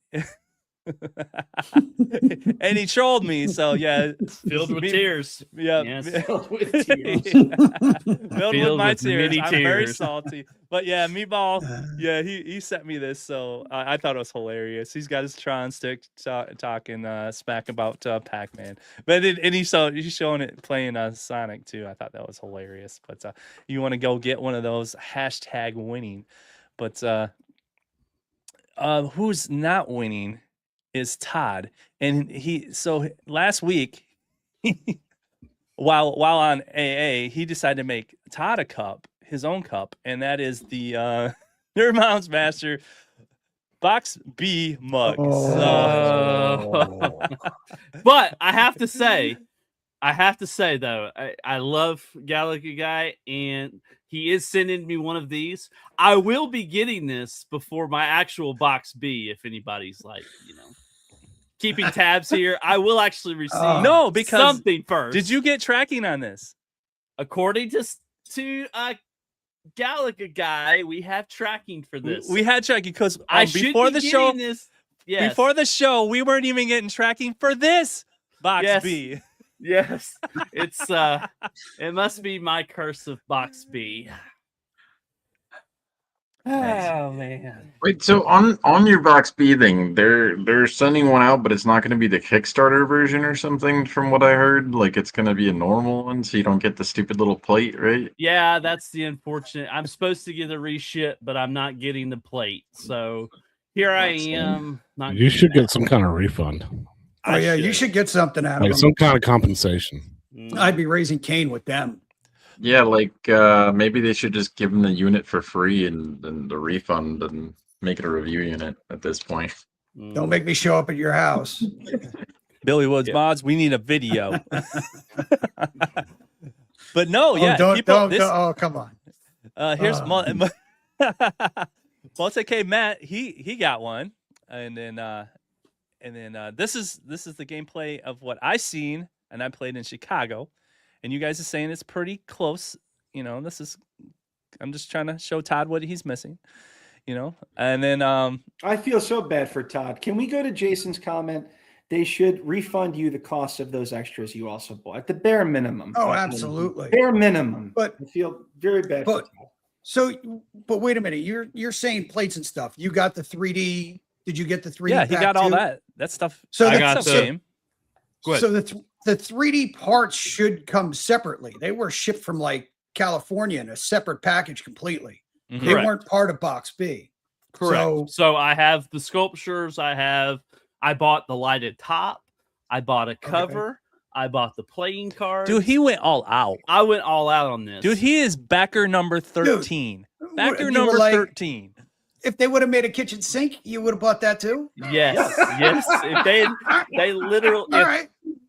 and he trolled me. So yeah, filled with tears. Yeah, yes. Filled with tears. Filled with my tears. many I'm very tears. salty. But yeah, Meatball. Yeah, he sent me this, so I thought it was hilarious. He's got his Tron stick talking smack about Pac-Man, but he's showing it playing Sonic too. I thought that was hilarious. But you want to go get one of those #winning. But who's not winning is Todd, and so last week while on AA he decided to make Todd a cup, his own cup, and that is the Nerd Moms Master Box B mug. But I have to say though, I love Galaga Guy, and he is sending me one of these. I will be getting this before my actual Box B, if anybody's like, keeping tabs here. I will actually receive because something first. Did you get tracking on this? According to Galaga Guy, we have tracking for this. We had tracking because before the show. Yes. Before the show, we weren't even getting tracking for this Box B. Yes, it's it must be my curse of Box B. Oh man! Wait, so on your Box B thing, they're sending one out, but it's not going to be the Kickstarter version or something, from what I heard. Like it's going to be a normal one, so you don't get the stupid little plate, right? Yeah, that's the unfortunate. I'm supposed to get a reship, but I'm not getting the plate. So here I am. You should get some kind of refund. Oh yeah, you should get something out of Like them. some kind of compensation. I'd be raising Cain with them. Yeah, like maybe they should just give them the unit for free and the refund and make it a review unit at this point. Don't make me show up at your house. Billy Woods Mods, we need a video. But no, yeah, don't, oh, come on. Here's Multi-K Matt. He got one, and then this is the gameplay of what I seen, and I played in Chicago. And you guys are saying it's pretty close. I'm just trying to show Todd what he's missing. And then I feel so bad for Todd. Can we go to Jason's comment? they should refund you the cost of those extras you also bought at the bare minimum. Oh, absolutely. Bare minimum. But I feel very bad. But but wait a minute. You're saying plates and stuff. You got the 3D. Did you get the 3D? Yeah, he got all too? that stuff. So I got the game. So the 3D parts should come separately. They were shipped from like California in a separate package completely. They weren't part of box B. Correct. So I have the sculptures. I bought the lighted top. I bought a cover. I bought the playing card. Dude, he went all out. I went all out on this. Dude, he is backer number 13. Backer number 13. If they would have made a kitchen sink, you would have bought that too? Yes. Yes. If they literally all right.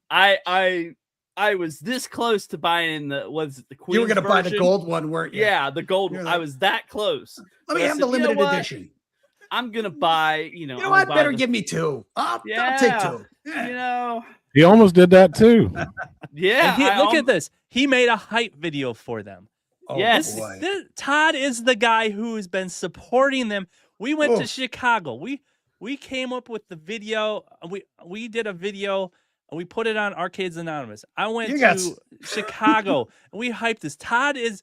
I was this close to buying the Queen's You were gonna buy the version. gold one, weren't you? Yeah, the gold one. Like, I was that close. Let me have the limited edition. I'm gonna buy, You know what? Better give me two. I'll take two. You know. He almost did that too. Yeah. Look at this. He made a hype video for them. Oh, yes. Todd is the guy who has been supporting them. We went to Chicago. We came up with the video. We did a video. We put it on Arcades Anonymous. I went to Chicago and we hyped this. Todd is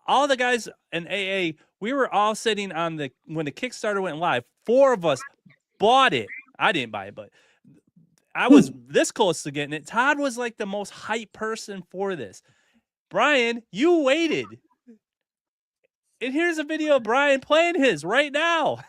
all the guys in AA. We were all sitting on when the Kickstarter went live. 4 of us bought it. I didn't buy it, but I was this close to getting it. Todd was like the most hype person for this. Brian, you waited. And here's a video of Brian playing his right now.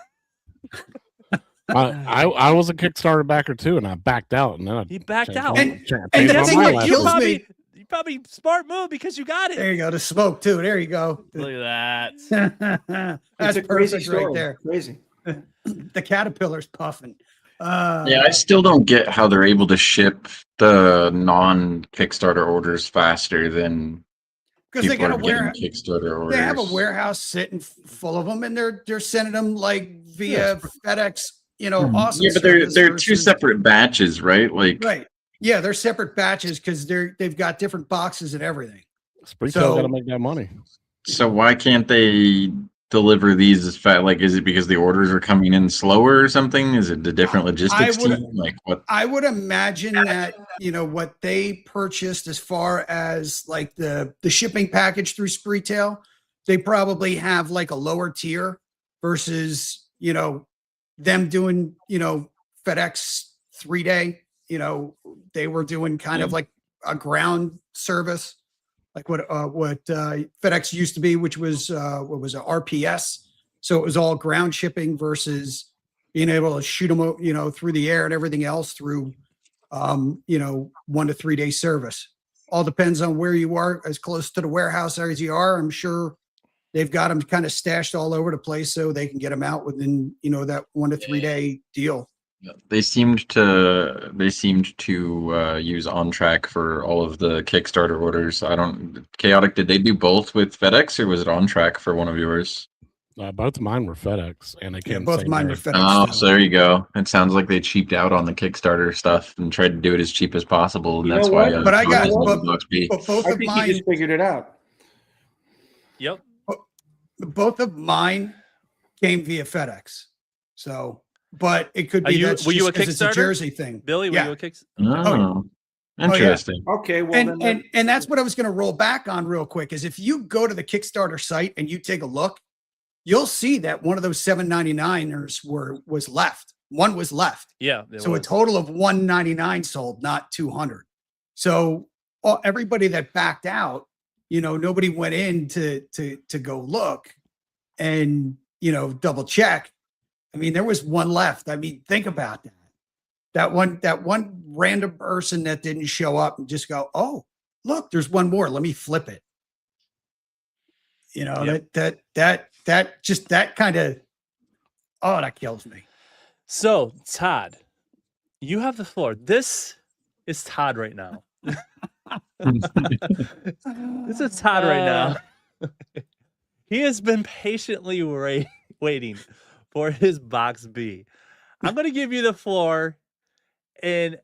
I was a Kickstarter backer too, and I backed out. And then he backed out. And the thing that kills me, you probably smart move because you got it. There you go. The smoke too. There you go. Look at that. That's a crazy perfect story. right there. Crazy. The caterpillar's puffing. Yeah, I still don't get how they're able to ship the non-Kickstarter orders faster than because they got a warehouse. Kickstarter orders. They have a warehouse sitting full of them, and they're sending them like via FedEx. Awesome. Yeah, but they're 2 separate batches, right? Like, right. Yeah, they're separate batches because they've got different boxes and everything. Spreetail got to make that money. So why can't they deliver these as fast? Like, is it because the orders are coming in slower or something? Is it a different logistics team? Like, what? I would imagine that what they purchased as far as like the shipping package through Spreetail, they probably have like a lower tier versus them doing FedEx 3-day. They were doing kind of like a ground service, like what FedEx used to be, which was what was a RPS. So it was all ground shipping versus being able to shoot them, through the air and everything else through, 1 to 3 day service. All depends on where you are, as close to the warehouse as you are. I'm sure they've got them kind of stashed all over the place so they can get them out within, that 1 to 3 day deal. They seemed to use On Track for all of the Kickstarter orders. Chaotic, did they do both with FedEx or was it On Track for one of yours? Both of mine were FedEx, and I can't. Both mine were FedEx. Oh, so there you go. It sounds like they cheaped out on the Kickstarter stuff and tried to do it as cheap as possible, and that's why. But I got both of mine. He just figured it out. Yep. Both of mine came via FedEx, so. But it could be were you a Kickstarter? It's a Jersey thing. Billy, were you a Kickstarter? Oh, interesting. Oh, yeah. Okay, well, and that's what I was going to roll back on real quick is if you go to the Kickstarter site and you take a look, you'll see that one of those $7.99ers was left. One was left. Yeah. So a total of $199 sold, not 200. So everybody that backed out, nobody went in to go look and double check. I mean, there was one left. I mean, think about that. That one random person that didn't show up and just go, oh, look, there's one more. Let me flip it. That kind of, that kills me. So, Todd, you have the floor. This is Todd right now. This is Todd right now. He has been patiently waiting for his box B. I'm going to give you the floor. And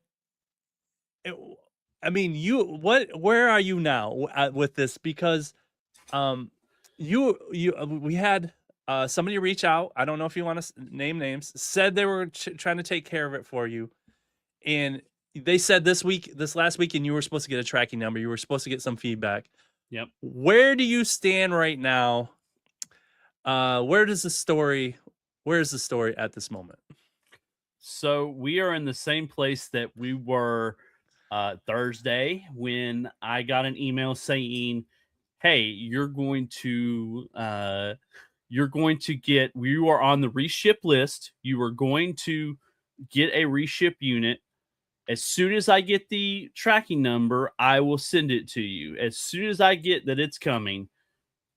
where are you now with this? Because we had somebody reach out. I don't know if you want to name names, said they were trying to take care of it for you. and they said this last weekend, you were supposed to get a tracking number. You were supposed to get some feedback. Yep. Where do you stand right now? Where's the story at this moment? So we are in the same place that we were Thursday when I got an email saying, hey, you are on the reship list. You are going to get a reship unit. As soon as I get the tracking number, I will send it to you. As soon as I get that it's coming,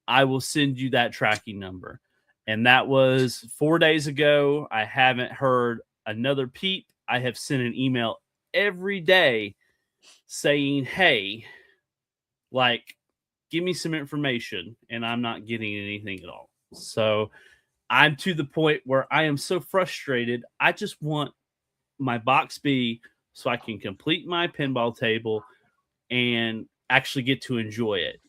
I will send you that tracking number. And that was 4 days ago. I haven't heard another peep. I have sent an email every day saying, hey, like, give me some information. And I'm not getting anything at all. So I'm to the point where I am so frustrated. I just want my box B so I can complete my pinball table and actually get to enjoy it.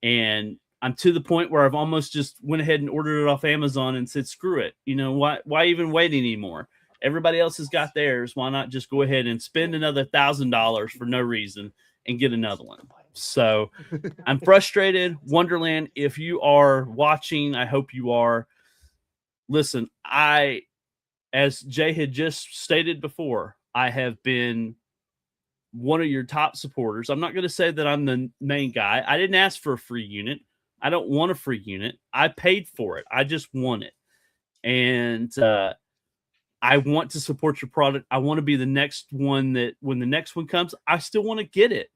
And I'm to the point where I've almost just went ahead and ordered it off Amazon and said, screw it. You know, why even wait anymore? Everybody else has got theirs. Why not just go ahead and spend another $1,000 for no reason and get another one? So I'm frustrated. Wonderland, if you are watching, I hope you are. Listen, as Jay had just stated before, I have been one of your top supporters. I'm not going to say that I'm the main guy. I didn't ask for a free unit. I don't want a free unit. I paid for it. I just want it. And I want to support your product. I want to be the next one that when the next one comes, I still want to get it.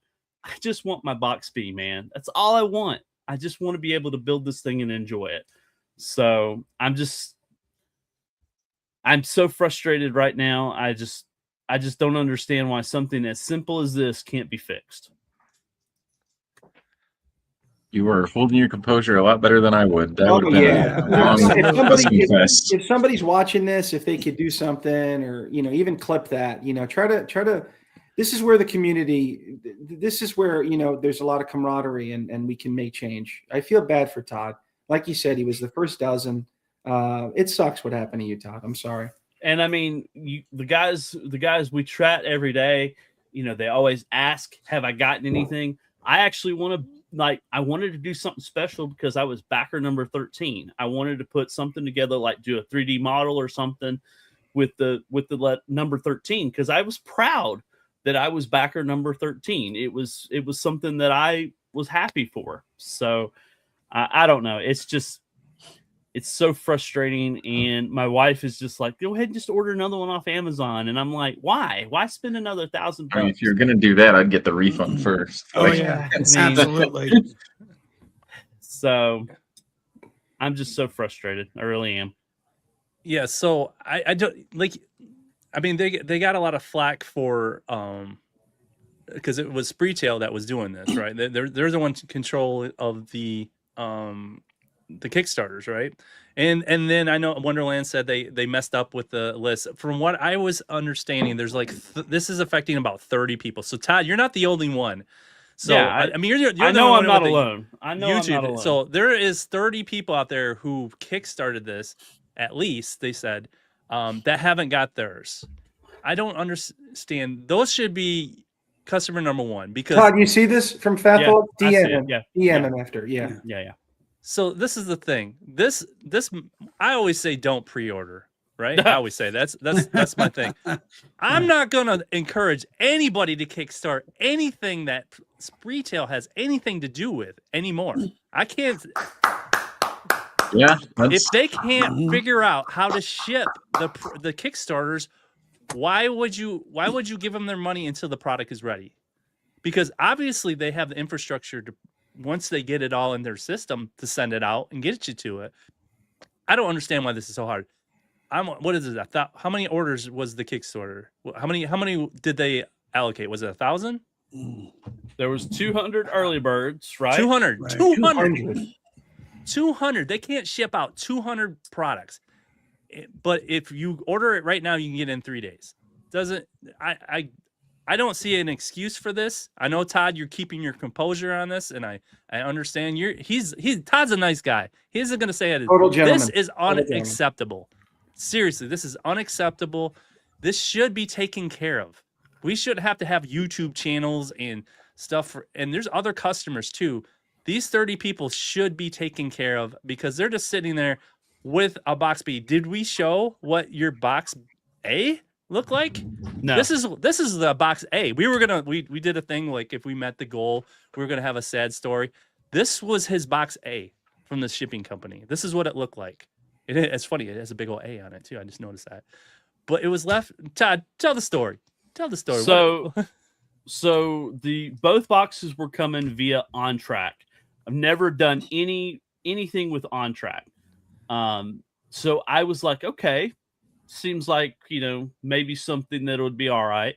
I just want my box B, man. That's all I want. I just want to be able to build this thing and enjoy it. So I'm so frustrated right now. I just don't understand why something as simple as this can't be fixed. You were holding your composure a lot better than I would. That would have been Yeah. a long confess. If somebody's watching this, if they could do something, or even clip that, try to. This is where the community. This is where there's a lot of camaraderie, and we can make change. I feel bad for Todd. Like you said, he was the first dozen. It sucks what happened to you, Todd. I'm sorry. And I mean, the guys we chat every day, they always ask, have I gotten anything? I actually I wanted to do something special because I was backer number 13. I wanted to put something together, like do a 3D model or something with the number 13, because I was proud that I was backer number 13. It was something that I was happy for. So I don't know. It's so frustrating. And my wife is just like, go ahead and just order another one off Amazon. And I'm like, why spend another $1,000? I mean, if you're going to do that, I'd get the refund first. Oh, yeah, absolutely. So I'm just so frustrated. I really am. Yeah. So I don't like, I mean, they got a lot of flack for, because it was Spreetail that was doing this, right? They're the ones in control of the Kickstarters, right? And then I know Wonderland said they messed up with the list. From what I was understanding, there's like this is affecting about 30 people. So Todd, you're not the only one. So yeah, I mean, you're I know I'm not alone. I know YouTube. I'm not alone. So there is 30 people out there who kickstarted this, at least they said, that haven't got theirs. I don't understand. Those should be customer number one, because Todd, you see this from Fatball? DM him. Yeah. DM him after. Yeah. So this is the thing. This I always say don't pre-order, right? I always say that's my thing. I'm not gonna encourage anybody to kickstart anything that Spreetail has anything to do with anymore. I can't. Yeah. If they can't figure out how to ship the Kickstarters, why would you give them their money until the product is ready? Because obviously they have the infrastructure to, once they get it all in their system, to send it out and get you to it. I don't understand why this is so hard. What is it? How many orders was the Kickstarter? How many did they allocate? Was it 1,000? There was 200 early birds, right? 200. Right. 200. They can't ship out 200 products. But if you order it right now, you can get it in 3 days. I don't see an excuse for this. I know, Todd, you're keeping your composure on this, and I understand Todd's a nice guy. He isn't going to say it. This is unacceptable. Seriously, this is unacceptable. This should be taken care of. We should have to have YouTube channels and stuff. And there's other customers too. These 30 people should be taken care of because they're just sitting there with a box B. Did we show what your box A looked like? No. This is the box A. We did a thing like if we met the goal, we were gonna have a sad story. This was his box A from the shipping company. This is what it looked like. It's funny. It has a big old A on it too. I just noticed that. But it was left. Todd, tell the story. Tell the story. So both boxes were coming via OnTrack. I've never done anything with OnTrack. So I was like, okay, seems like, maybe something that would be all right.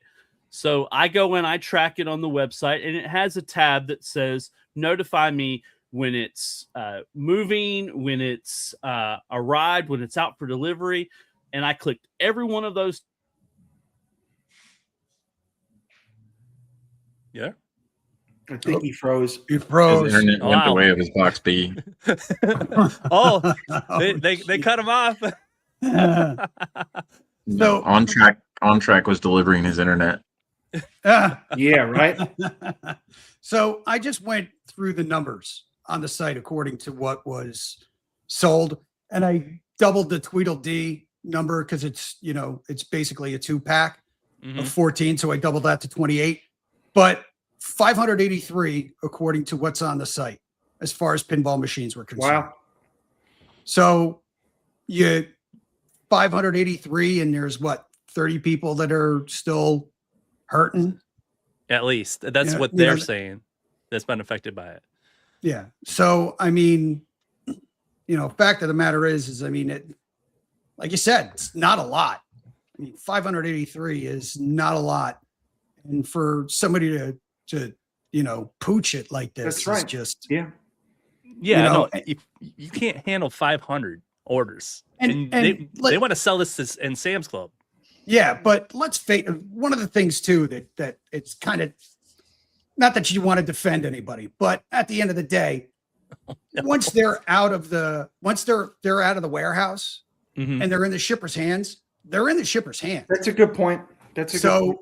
So I go in, I track it on the website, and it has a tab that says notify me when it's moving, when it's arrived, when it's out for delivery. And I clicked every one of those. Yeah. I think he froze. He froze. His internet went the way of his box B. Oh, they cut him off. No, on track was delivering his internet. Yeah, right. So I just went through the numbers on the site according to what was sold, and I doubled the Tweedledee number because it's basically a 2-pack of 14, so I doubled that to 28. But 583 according to what's on the site as far as pinball machines were concerned. Wow. So you 583, and there's 30 people that are still hurting. At least that's what they're saying. That's been affected by it. Yeah. So I mean, fact of the matter is it, like you said, it's not a lot. I mean, 583 is not a lot, and for somebody to pooch it like this, that's right. Is just yeah. You can't handle 500 orders, and they want to sell this in Sam's Club. Yeah, but let's face one of the things too that it's kind of not that you want to defend anybody, but at the end of the day, once they're out of the warehouse and they're in the shipper's hands, they're in the shipper's hands. That's a good point. Good point.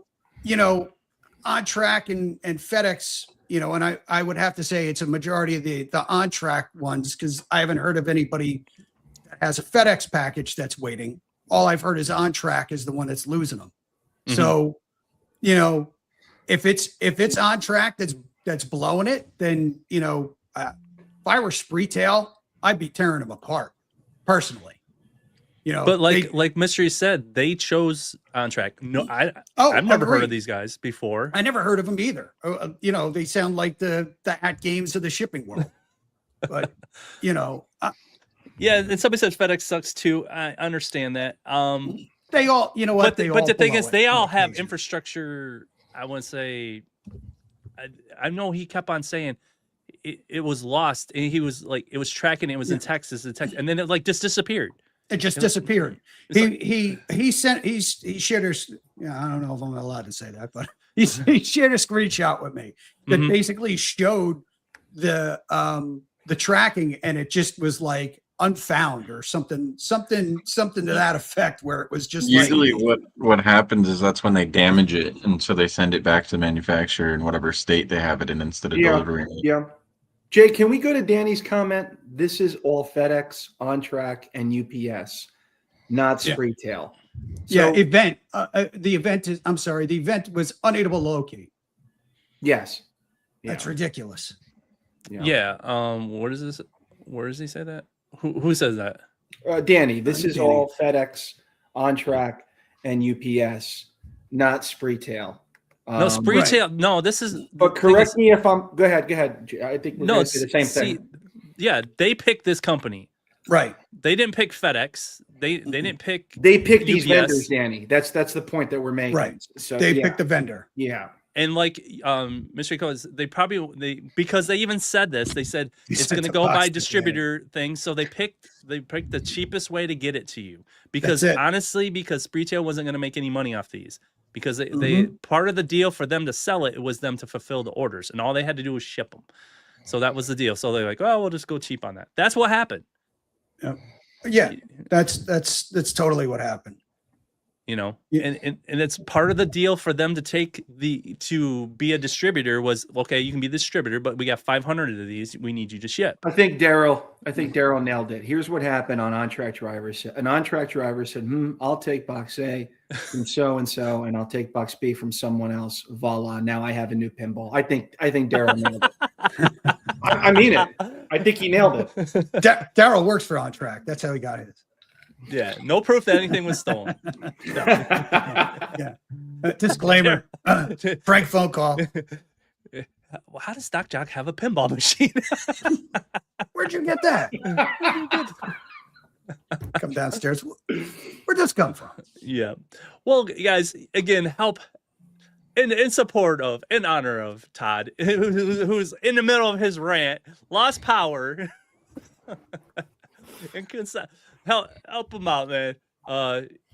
OnTrack and FedEx, and I would have to say it's a majority of the OnTrack ones because I haven't heard of anybody that has a FedEx package that's waiting. All I've heard is OnTrack is the one that's losing them. So, if it's OnTrack that's blowing it, then if I were Spreetail, I'd be tearing them apart personally. But like Mystery said, they chose OnTrack. No, I've never heard of these guys before. I never heard of them either. They sound like the Atgames of the shipping world. But yeah, and somebody says FedEx sucks too. I understand that. They all, but the thing is, they all have infrastructure. I want to say, I know he kept on saying it was lost, and he was like, it was tracking. It was in Texas, and then it just disappeared. It just disappeared. He shared his. I don't know if I'm allowed to say that, but he shared a screenshot with me that basically showed the tracking, and it just was like unfound or something to that effect, where it was just usually what happens is that's when they damage it, and so they send it back to the manufacturer in whatever state they have it in instead of delivering it. Yeah. Jay, can we go to Danny's comment? This is all FedEx, OnTrack, and UPS, not Spreetail. So, event. The event was unable to locate. Yes. That's ridiculous. Yeah. What is this? Where does he say that? Who says that? Danny. This is all FedEx, OnTrack, and UPS, not Spreetail. No, Spreetail. Right. No, this is. But correct me if I'm. Go ahead. I think we're going to say the same thing. Yeah, they picked this company. Right. They didn't pick FedEx. They didn't pick. They picked these vendors, Danny. That's the point that we're making. Right. So they picked the vendor. Yeah. And Mystery Codes, because they even said this. They said it's going to go by distributor thing. So they picked the cheapest way to get it to you. Because honestly, because Spreetail wasn't going to make any money off these. Because they part of the deal for them to sell it was them to fulfill the orders, and all they had to do was ship them. So that was the deal. So they're like, "Oh, we'll just go cheap on that." That's what happened. Yeah, that's totally what happened. you know, Yeah. and it's part of the deal for them to be a distributor was, okay, you can be the distributor, but we got 500 of these. We need you to ship. I think Daryl nailed it. Here's what happened on on-track drivers. An on-track driver said, I'll take box A from so-and-so, and I'll take box B from someone else. Voila. Now I have a new pinball. I think Daryl nailed it. I mean it. I think he nailed it. Daryl works for On Track. That's how he got his. Yeah. No proof that anything was stolen. Yeah. Disclaimer. Frank phone call. Well, how does Doc Jock have a pinball machine? Where'd you get that? Come downstairs. Where'd this come from? Yeah. Well, guys, again, help in support of, in honor of Todd, who's in the middle of his rant, lost power. And help him out, man.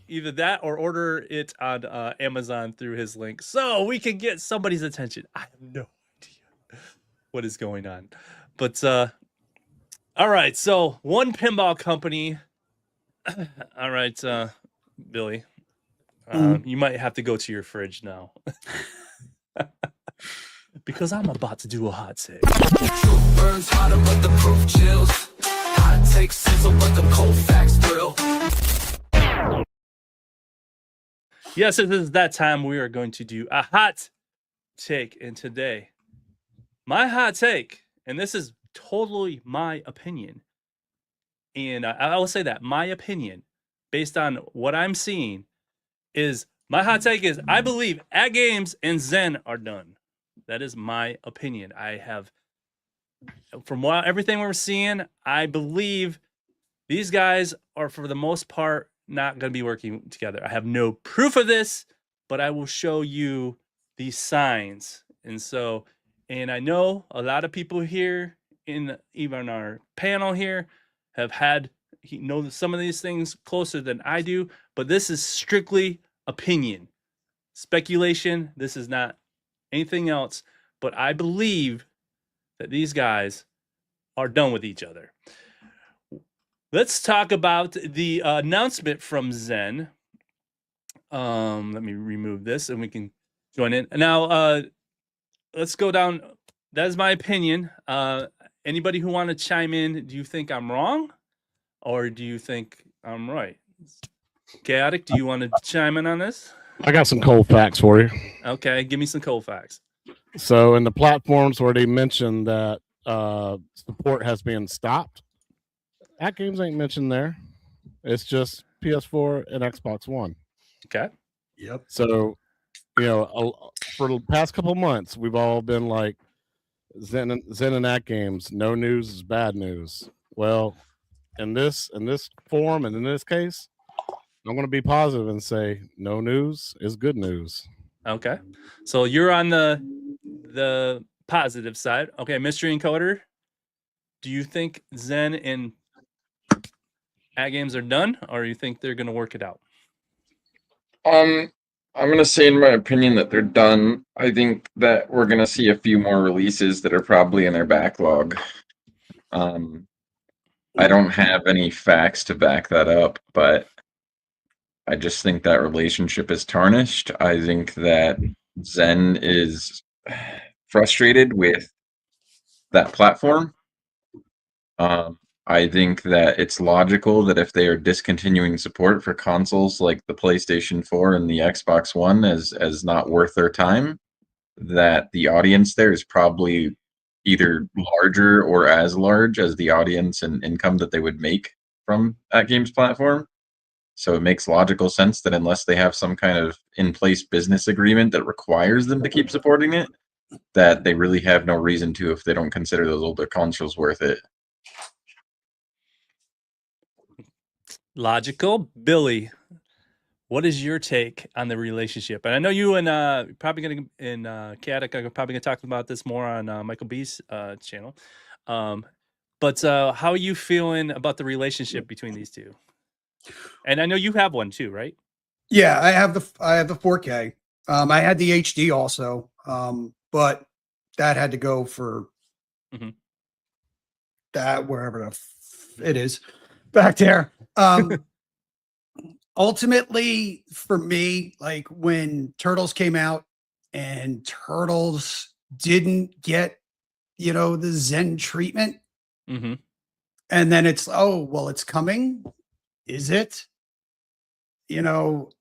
Either that or order it on Amazon through his link so we can get somebody's attention. I have no idea what is going on. But all right, so one pinball company. All right, Billy. You might have to go to your fridge now. Because I'm about to do a hot take. Burns hotter, but the proof chills. Hot take sizzle, but the cold facts thrill. Yes, it is that time. We are going to do a hot take. And today, my hot take, and this is totally my opinion. And I will say that my opinion, based on what I'm seeing, is my hot take is I believe Atgames and Zen are done. That is my opinion. I have, from everything we're seeing, I believe these guys are, for the most part, not going to be working together. I have no proof of this, but I will show you these signs. And I know a lot of people here, even our panel here, know some of these things closer than I do, but this is strictly opinion, speculation. This is not anything else, but I believe that these guys are done with each other. Let's talk about the announcement from Zen. Let me remove this and we can join in. Now, let's go down. That is my opinion. Anybody who want to chime in, do you think I'm wrong or do you think I'm right? Chaotic, do you want to chime in on this? I got some cold facts for you. Okay, give me some cold facts. So in the platforms where they mentioned that support has been stopped, Atgames ain't mentioned there. It's just PS4 and Xbox One. Okay. Yep. So, for the past couple months, we've all been like, Zen and Atgames, no news is bad news. Well, in this form and in this case, I'm going to be positive and say no news is good news. Okay. So you're on the positive side. Okay, Mystery Encoder, do you think Zen and Atgames are done, or you think they're going to work it out? I'm going to say, in my opinion, that they're done. I think that we're going to see a few more releases that are probably in their backlog. I don't have any facts to back that up, but I just think that relationship is tarnished. I think that Zen is frustrated with that platform. I think that it's logical that if they are discontinuing support for consoles like the PlayStation 4 and the Xbox One as not worth their time, that the audience there is probably either larger or as large as the audience and income that they would make from that game's platform. So it makes logical sense that unless they have some kind of in-place business agreement that requires them to keep supporting it, that they really have no reason to if they don't consider those older consoles worth it. Logical. Billy, what is your take on the relationship? And I know you and Chaotic are probably gonna talk about this more on Michael B's channel. But how are you feeling about the relationship between these two? And I know you have one too, right? Yeah, I have the 4K. I had the HD also, but that had to go for that wherever it is back there. ultimately, for me, like when Turtles came out and Turtles didn't get, the Zen treatment, Mm-hmm. and then it's, oh, well, it's coming. Is it? And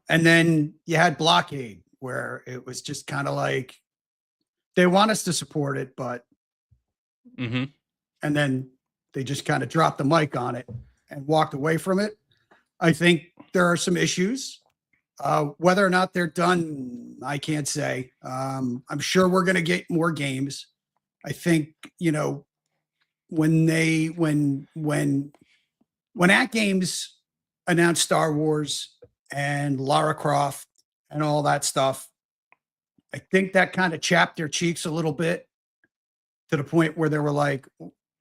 then you had BlahCade, where it was just kind of like they want us to support it, but Mm-hmm. and then they just kind of dropped the mic on it and walked away from it. I think there are some issues. Whether or not they're done, I can't say. I'm sure we're going to get more games. I think, when Atgames announced Star Wars and Lara Croft and all that stuff, I think that kind of chapped their cheeks a little bit, to the point where they were like,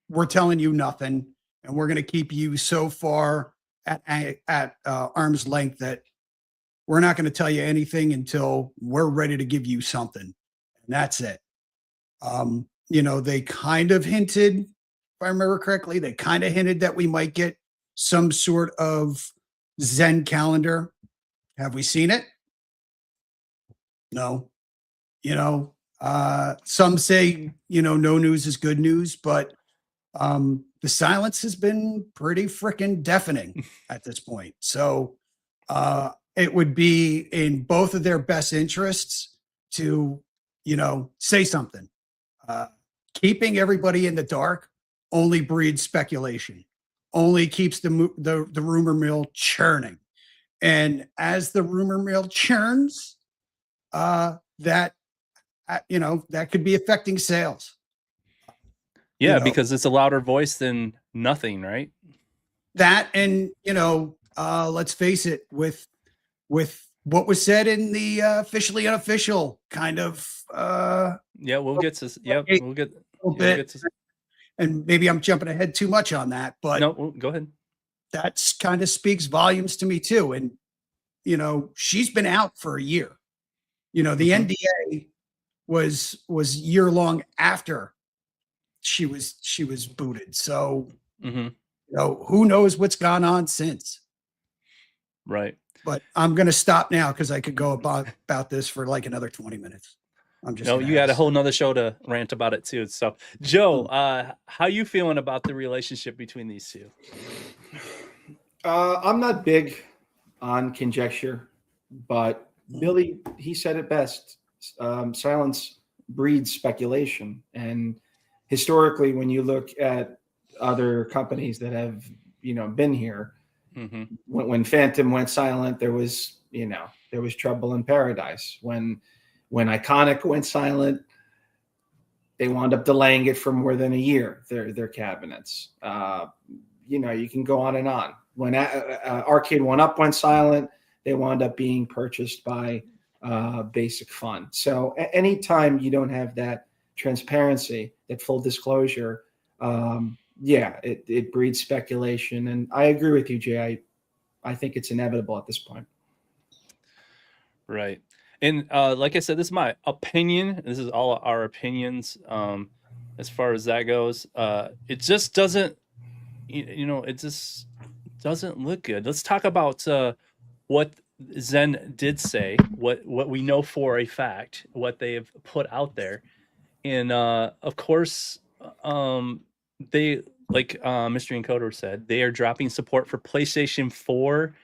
we're telling you nothing, and we're going to keep you so far at arm's length that we're not going to tell you anything until we're ready to give you something. And that's it. They kind of hinted, if I remember correctly, they kind of hinted that we might get some sort of Zen calendar. Have we seen it? No. Some say, no news is good news, but the silence has been pretty freaking deafening at this point. So it would be in both of their best interests to, say something. Keeping everybody in the dark only breeds speculation, only keeps the rumor mill churning. And as the rumor mill churns, that could be affecting sales. Yeah, because it's a louder voice than nothing, right? That, and let's face it, with what was said in the officially unofficial kind of yeah, we'll get to we'll get to, and maybe I'm jumping ahead too much on that, but no, go ahead. That's kind of speaks volumes to me too. And she's been out for a year. The NDA was year long after she was booted. So who knows what's gone on since. Right. But I'm going to stop now because I could go about this for like another 20 minutes. I'm just you got a whole nother show to rant about it too. So Joe, how you feeling about the relationship between these two? I'm not big on conjecture, but Billy, he said it best. Silence breeds speculation. And historically, when you look at other companies that have, been here, when Phantom went silent, there was trouble in paradise. When Iconic went silent, they wound up delaying it for more than a year, their cabinets. You can go on and on. When Arcade 1-Up went silent, they wound up being purchased by Basic Fun. So anytime you don't have that transparency, that full disclosure, it breeds speculation. And I agree with you, Jay. I think it's inevitable at this point. Right. And like I said, this is my opinion. This is all our opinions as far as that goes. It just doesn't, it just doesn't look good. Let's talk about what Zen did say, what we know for a fact, what they have put out there. And of course, they, like Mystery Encoder said, they are dropping support for PlayStation 4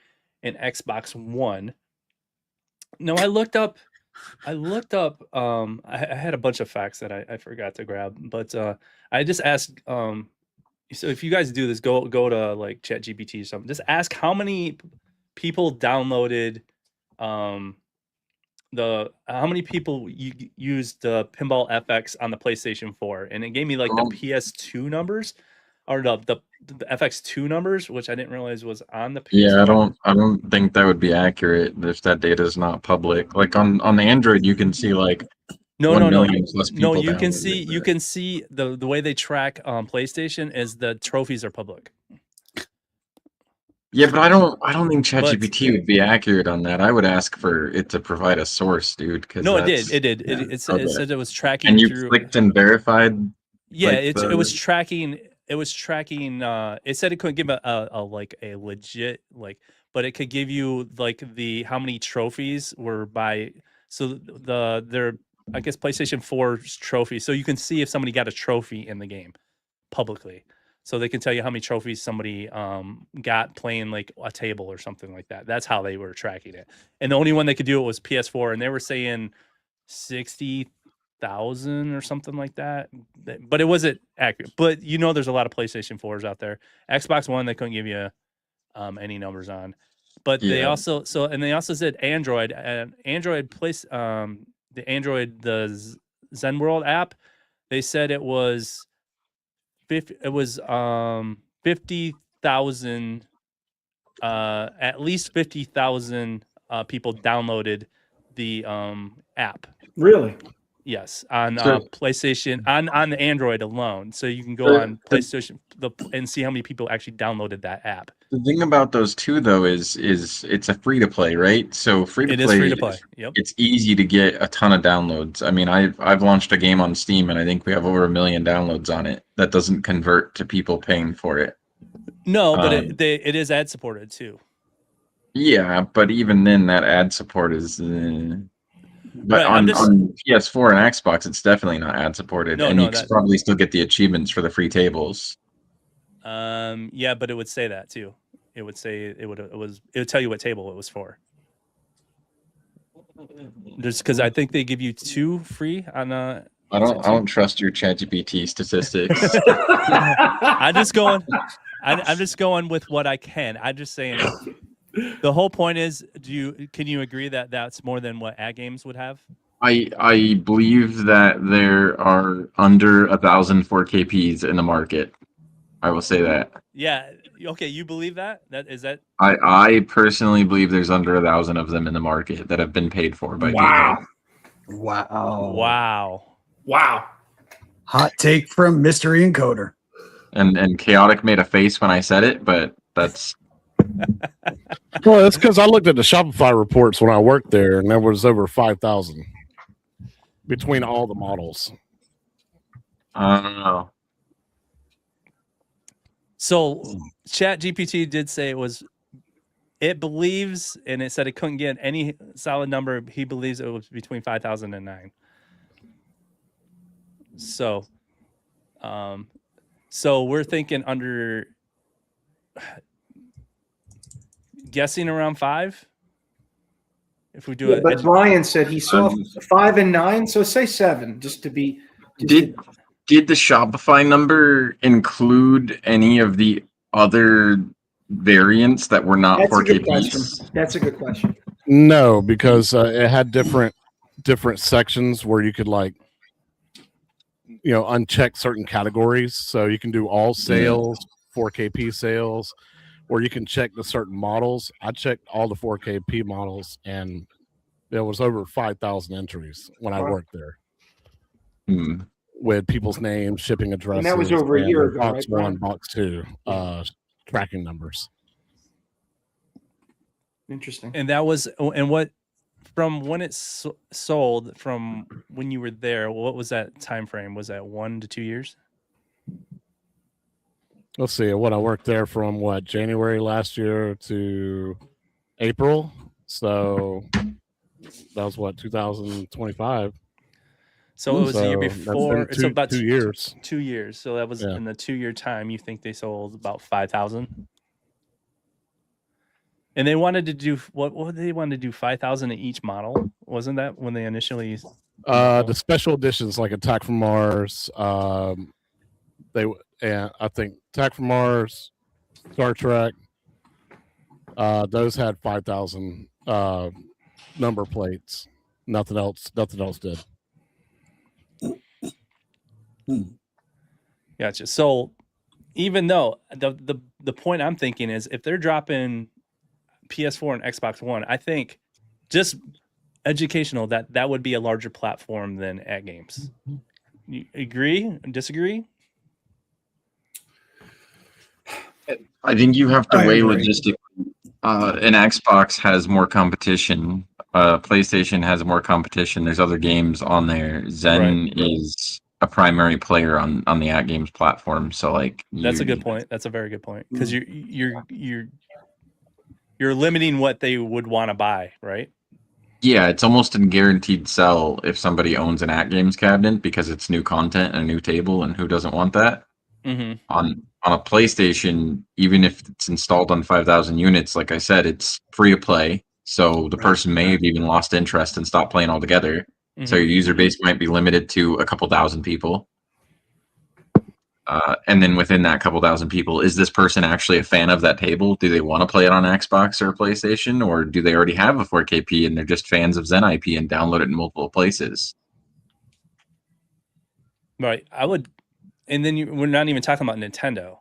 and Xbox One. No, I looked up. I had a bunch of facts that I forgot to grab, but I just asked. So if you guys do this, go to like ChatGPT or something. Just ask how many people downloaded how many people used the Pinball FX on the PlayStation 4, and it gave me like the PS2 numbers, or the FX2 numbers, which I didn't realize was on the PS2. Yeah, I don't think that would be accurate if that data is not public. Like on the Android, you can see like no. You can downloaded see the way they track PlayStation is the trophies are public. Yeah, but I don't think ChatGPT would be accurate on that. I would ask for it to provide a source, dude. No, it did. It said it was tracking. And you through, clicked and verified. Yeah, like, it was tracking. It was tracking. It said it couldn't give a legit like but it could give you like how many trophies were by. So their I guess PlayStation 4's trophy. So you can see if somebody got a trophy in the game publicly. So they can tell you how many trophies somebody got playing like a table or something like that. That's how they were tracking it. And the only one that could do it was PS4, and they were saying 60,000 or something like that. But it wasn't accurate. But there's a lot of PlayStation 4s out there. Xbox One, they couldn't give you any numbers on. But they also said Android and Android the Zen World app. They said it was 50,000 at least 50,000 people downloaded the app. Really? Yes, on PlayStation on the Android alone. So you can go on PlayStation and see how many people actually downloaded that app. The thing about those two though is it's a free to play, right? So free to play. It is free to play. Yep. It's easy to get a ton of downloads. I mean, I've launched a game on Steam and I think we have over 1 million downloads on it. That doesn't convert to people paying for it. No, but it is ad supported too. Yeah, but even then, that ad support is. But Right, on PS4 and Xbox, it's definitely not ad supported, you can probably still get the achievements for the free tables. Yeah, but it would say that too. It would say it would tell you what table it was for. Just because I think they give you 2 free on I don't trust your ChatGPT statistics. I'm just going with what I can. I'm just saying. The whole point is, can you agree that that's more than what Atgames would have? I believe that there are under 1,000 4KPs in the market. I will say that. Yeah. Okay. You believe that? I personally believe there's under 1,000 of them in the market that have been paid for by people. Wow. Hot take from Mystery Encoder. And Chaotic made a face when I said it, but that's. Well, that's because I looked at the Shopify reports when I worked there, and there was over 5,000 between all the models. I don't know. So ChatGPT did say it believes, and it said it couldn't get any solid number. He believes it was between 5,000 and 9. So, so we're thinking guessing around 5. If we do it, but Brian said he saw 5 and 9, so say 7, just to be. Did the Shopify number include any of the other variants that were not 4KPs? That's a good question. No, because it had different sections where you could uncheck certain categories. So you can do all sales, 4KP sales, or you can check the certain models. I checked all the 4KP models, and there was over 5,000 entries when I worked there. With people's names, shipping addresses. And that was over a year ago, box right, 1, box 2, tracking numbers. Interesting. And that was, from when it sold, from when you were there, what was that time frame? Was that 1 to 2 years? Let's see. What I worked there from January last year to April. So that was 2025. So it was the year before. It's about 2 years. 2 years. So that was in the 2-year time. You think they sold about 5,000? And they wanted to do what did they want to do? 5,000 in each model, wasn't that when they initially? The special editions like Attack from Mars. I think Attack from Mars, Star Trek. Those had 5,000 number plates. Nothing else did. Gotcha. So even though the point I'm thinking is if they're dropping PS4 and Xbox One, I think just educational that would be a larger platform than Atgames. You agree? Disagree? I think you have to weigh logistically. An Xbox has more competition. PlayStation has more competition. There's other games on there. Zen is a primary player on the Atgames platform. So that's a good point. That's a very good point because you're you're limiting what they would want to buy, right? Yeah, it's almost a guaranteed sell if somebody owns an Atgames cabinet because it's new content and a new table, and who doesn't want that? Mm-hmm. On a PlayStation, even if it's installed on 5,000 units, like I said, it's free to play. So the person may have even lost interest and stopped playing altogether. Mm-hmm. So your user base might be limited to a couple thousand people. And then within that couple thousand people, is this person actually a fan of that table? Do they want to play it on Xbox or PlayStation? Or do they already have a 4KP and they're just fans of Zen IP and download it in multiple places? Right. I would, and then we're not even talking about Nintendo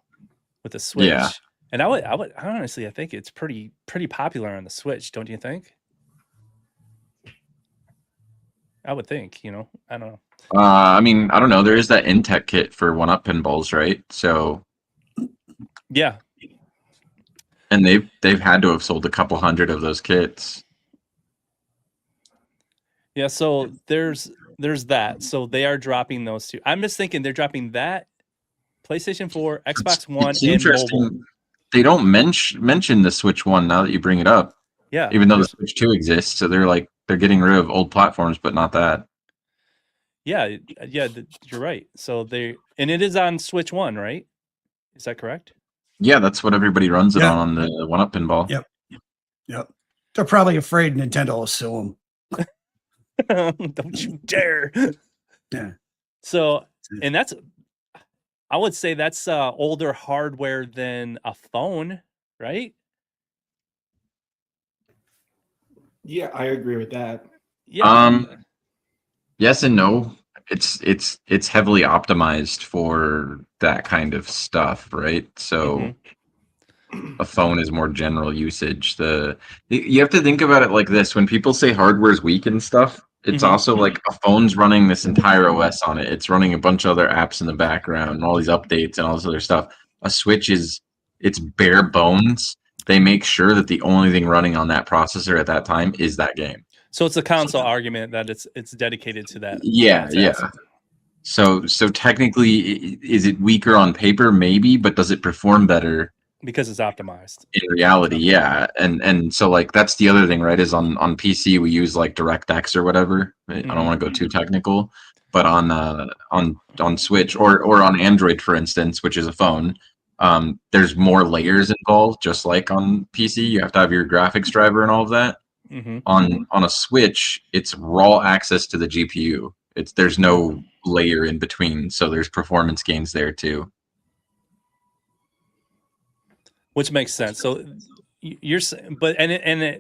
with the Switch. Yeah. And I honestly, I think it's pretty popular on the Switch, don't you think? I would think, I don't know. I mean, I don't know. There is that Intech kit for one-up pinballs, right? So yeah, and they've had to have sold a couple hundred of those kits. Yeah, so there's that. So they are dropping those two. I'm just thinking they're dropping that PlayStation 4, Xbox One, and mobile. They don't mention the Switch 1 now that you bring it up. Yeah, even though the Switch 2 exists, so they're getting rid of old platforms, but not that. Yeah, you're right. So and it is on Switch 1, right? Is that correct? Yeah, that's what everybody runs it on the one-up pinball. Yep. They're probably afraid Nintendo will sue them. Don't you dare. Yeah. So, and I would say that's older hardware than a phone, right? Yeah, I agree with that. Yeah. Yes and no. It's heavily optimized for that kind of stuff, right? So a phone is more general usage. You have to think about it like this: when people say hardware is weak and stuff, it's also like a phone's running this entire OS on it. It's running a bunch of other apps in the background, and all these updates and all this other stuff. A Switch it's bare bones. They make sure that the only thing running on that processor at that time is that game. So it's a console argument that it's dedicated to that. Yeah. So technically, is it weaker on paper? Maybe, but does it perform better? Because it's optimized. In reality, yeah. And so like that's the other thing, right? Is on PC we use like DirectX or whatever. I don't want to go too technical, but on Switch or on Android, for instance, which is a phone, there's more layers involved. Just like on PC, you have to have your graphics driver and all of that. On a Switch, it's raw access to the GPU. There's no layer in between, so there's performance gains there too. Which makes sense. So you're, but the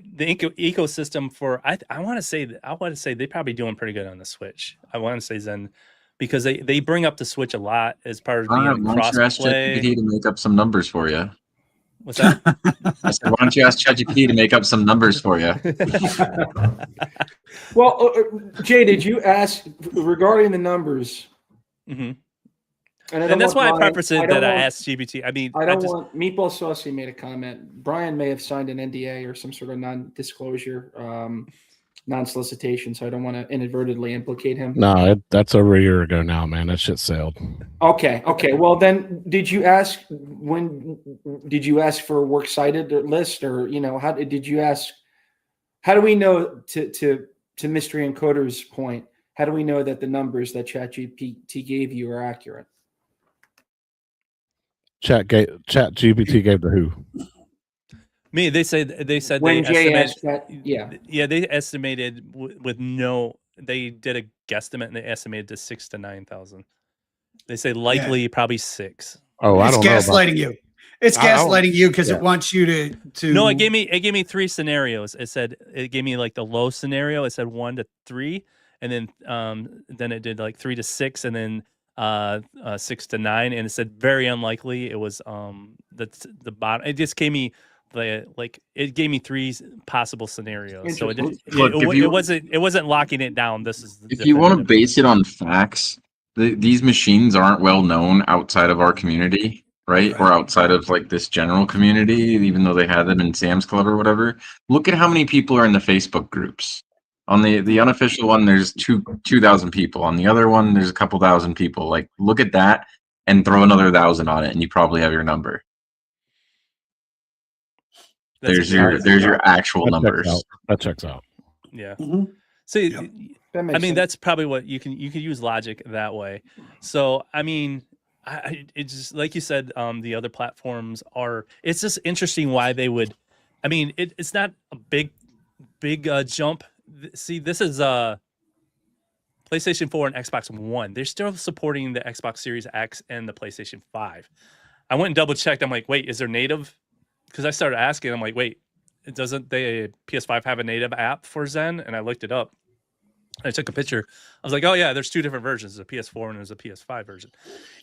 ecosystem for I want to say they're probably doing pretty good on the Switch. I want to say Zen, because they bring up the Switch a lot as part of being cross-play. ChatGPT to make up some numbers for you. What's that? I said, why don't you ask ChatGPT to make up some numbers for you? Well, Jay, did you ask regarding the numbers? And that's why I preface it that I asked GPT. I mean, I don't want Meatball Saucy made a comment. Brian may have signed an NDA or some sort of non-disclosure, non-solicitation, so I don't want to inadvertently implicate him. No, that's over a year ago now, man. That shit sailed. Okay. Well, then, did you ask for a works cited list, or how did you ask? How do we know to Mystery Encoder's point? How do we know that the numbers that ChatGPT gave you are accurate? ChatGPT gave the who? Me. They said when they Jay estimated. asked that, yeah. They estimated with no. They did a guesstimate and they estimated to 6,000 to 9,000. They say likely probably 6. Oh, I don't know. It's gaslighting you. It's gaslighting you because it wants you to. No, it gave me 3 scenarios. It gave me like the low scenario. It said 1 to 3, and then it did like 3 to 6, and then 6 to 9, and it said very unlikely. It was the bottom. It just gave me it gave me 3 possible scenarios. So it wasn't locking it down. This is if you want to base it on facts, these machines aren't well known outside of our community, right? Or outside of like this general community, even though they had them in Sam's Club or whatever. Look at how many people are in the Facebook groups. On the unofficial one, there's 2,000 people. On the other one, there's a couple thousand people. Like, look at that and throw another 1,000 on it, and you probably have your number. There's your actual That numbers. checks out. That checks out. Yeah. Mhm. See, That makes I mean, sense. that's probably what you can use logic that way. So, I mean, it's just like you said, the other platforms are. It's just interesting why they would. I mean, it's not a big jump. See, this is PlayStation 4 and Xbox One. They're still supporting the Xbox Series X and the PlayStation 5. I went and double checked. I'm like, wait, is there native? Because I started asking. I'm like, wait, doesn't the PS5 have a native app for Zen? And I looked it up. I took a picture. I was like, oh yeah, there's two different versions. There's a PS4 and there's a PS5 version.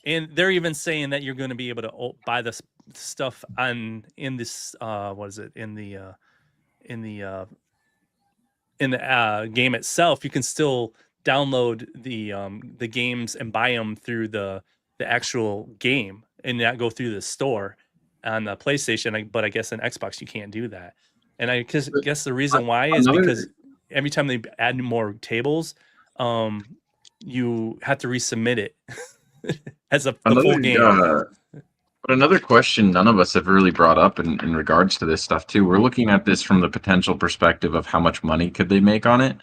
And they're even saying that you're going to be able to buy this stuff in this in the game itself. You can still download the games and buy them through the actual game and not go through the store on the PlayStation. But I guess in Xbox you can't do that. And I guess the reason why is because every time they add more tables, you have to resubmit it as the full game. But another question none of us have really brought up in regards to this stuff too. We're looking at this from the potential perspective of how much money could they make on it.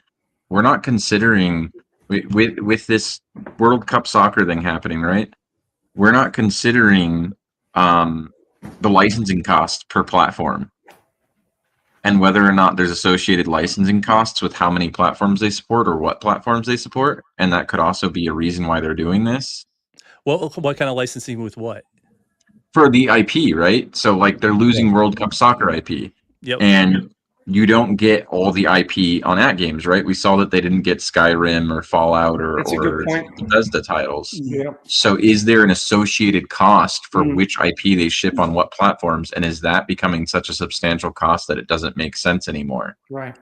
We're not considering with this World Cup soccer thing happening, right? We're not considering the licensing cost per platform and whether or not there's associated licensing costs with how many platforms they support or what platforms they support. And that could also be a reason why they're doing this. Well, what kind of licensing with what? For the IP, right? So like they're losing World Cup soccer IP. Yep. And you don't get all the IP on Atgames, right? We saw that they didn't get Skyrim or Fallout or Bethesda titles. Yep. So is there an associated cost for which IP they ship on what platforms? And is that becoming such a substantial cost that it doesn't make sense anymore? Right.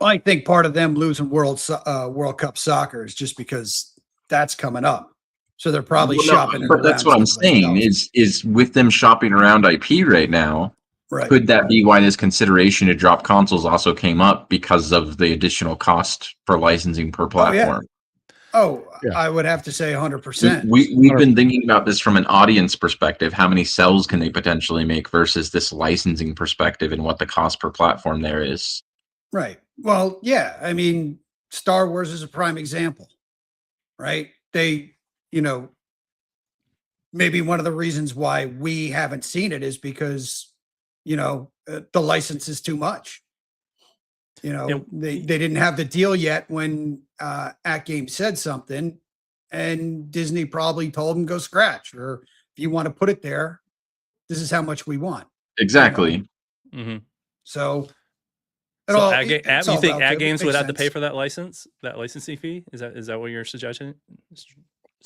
I think part of them losing World Cup soccer is just because that's coming up. So they're probably shopping. But that's what I'm saying is with them shopping around IP right now. Right. Could that be why this consideration to drop consoles also came up because of the additional cost for licensing per platform? I would have to say 100%. We've been thinking about this from an audience perspective. How many sales can they potentially make versus this licensing perspective and what the cost per platform there is? Right. Well, yeah. I mean, Star Wars is a prime example, right? They, maybe one of the reasons why we haven't seen it is because the license is too much. They didn't have the deal yet when Atgames said something, and Disney probably told them go scratch, or if you want to put it there, this is how much we want. Exactly. Mm-hmm. So, you think Atgames would have to pay for that licensing fee? Is that what you're suggesting?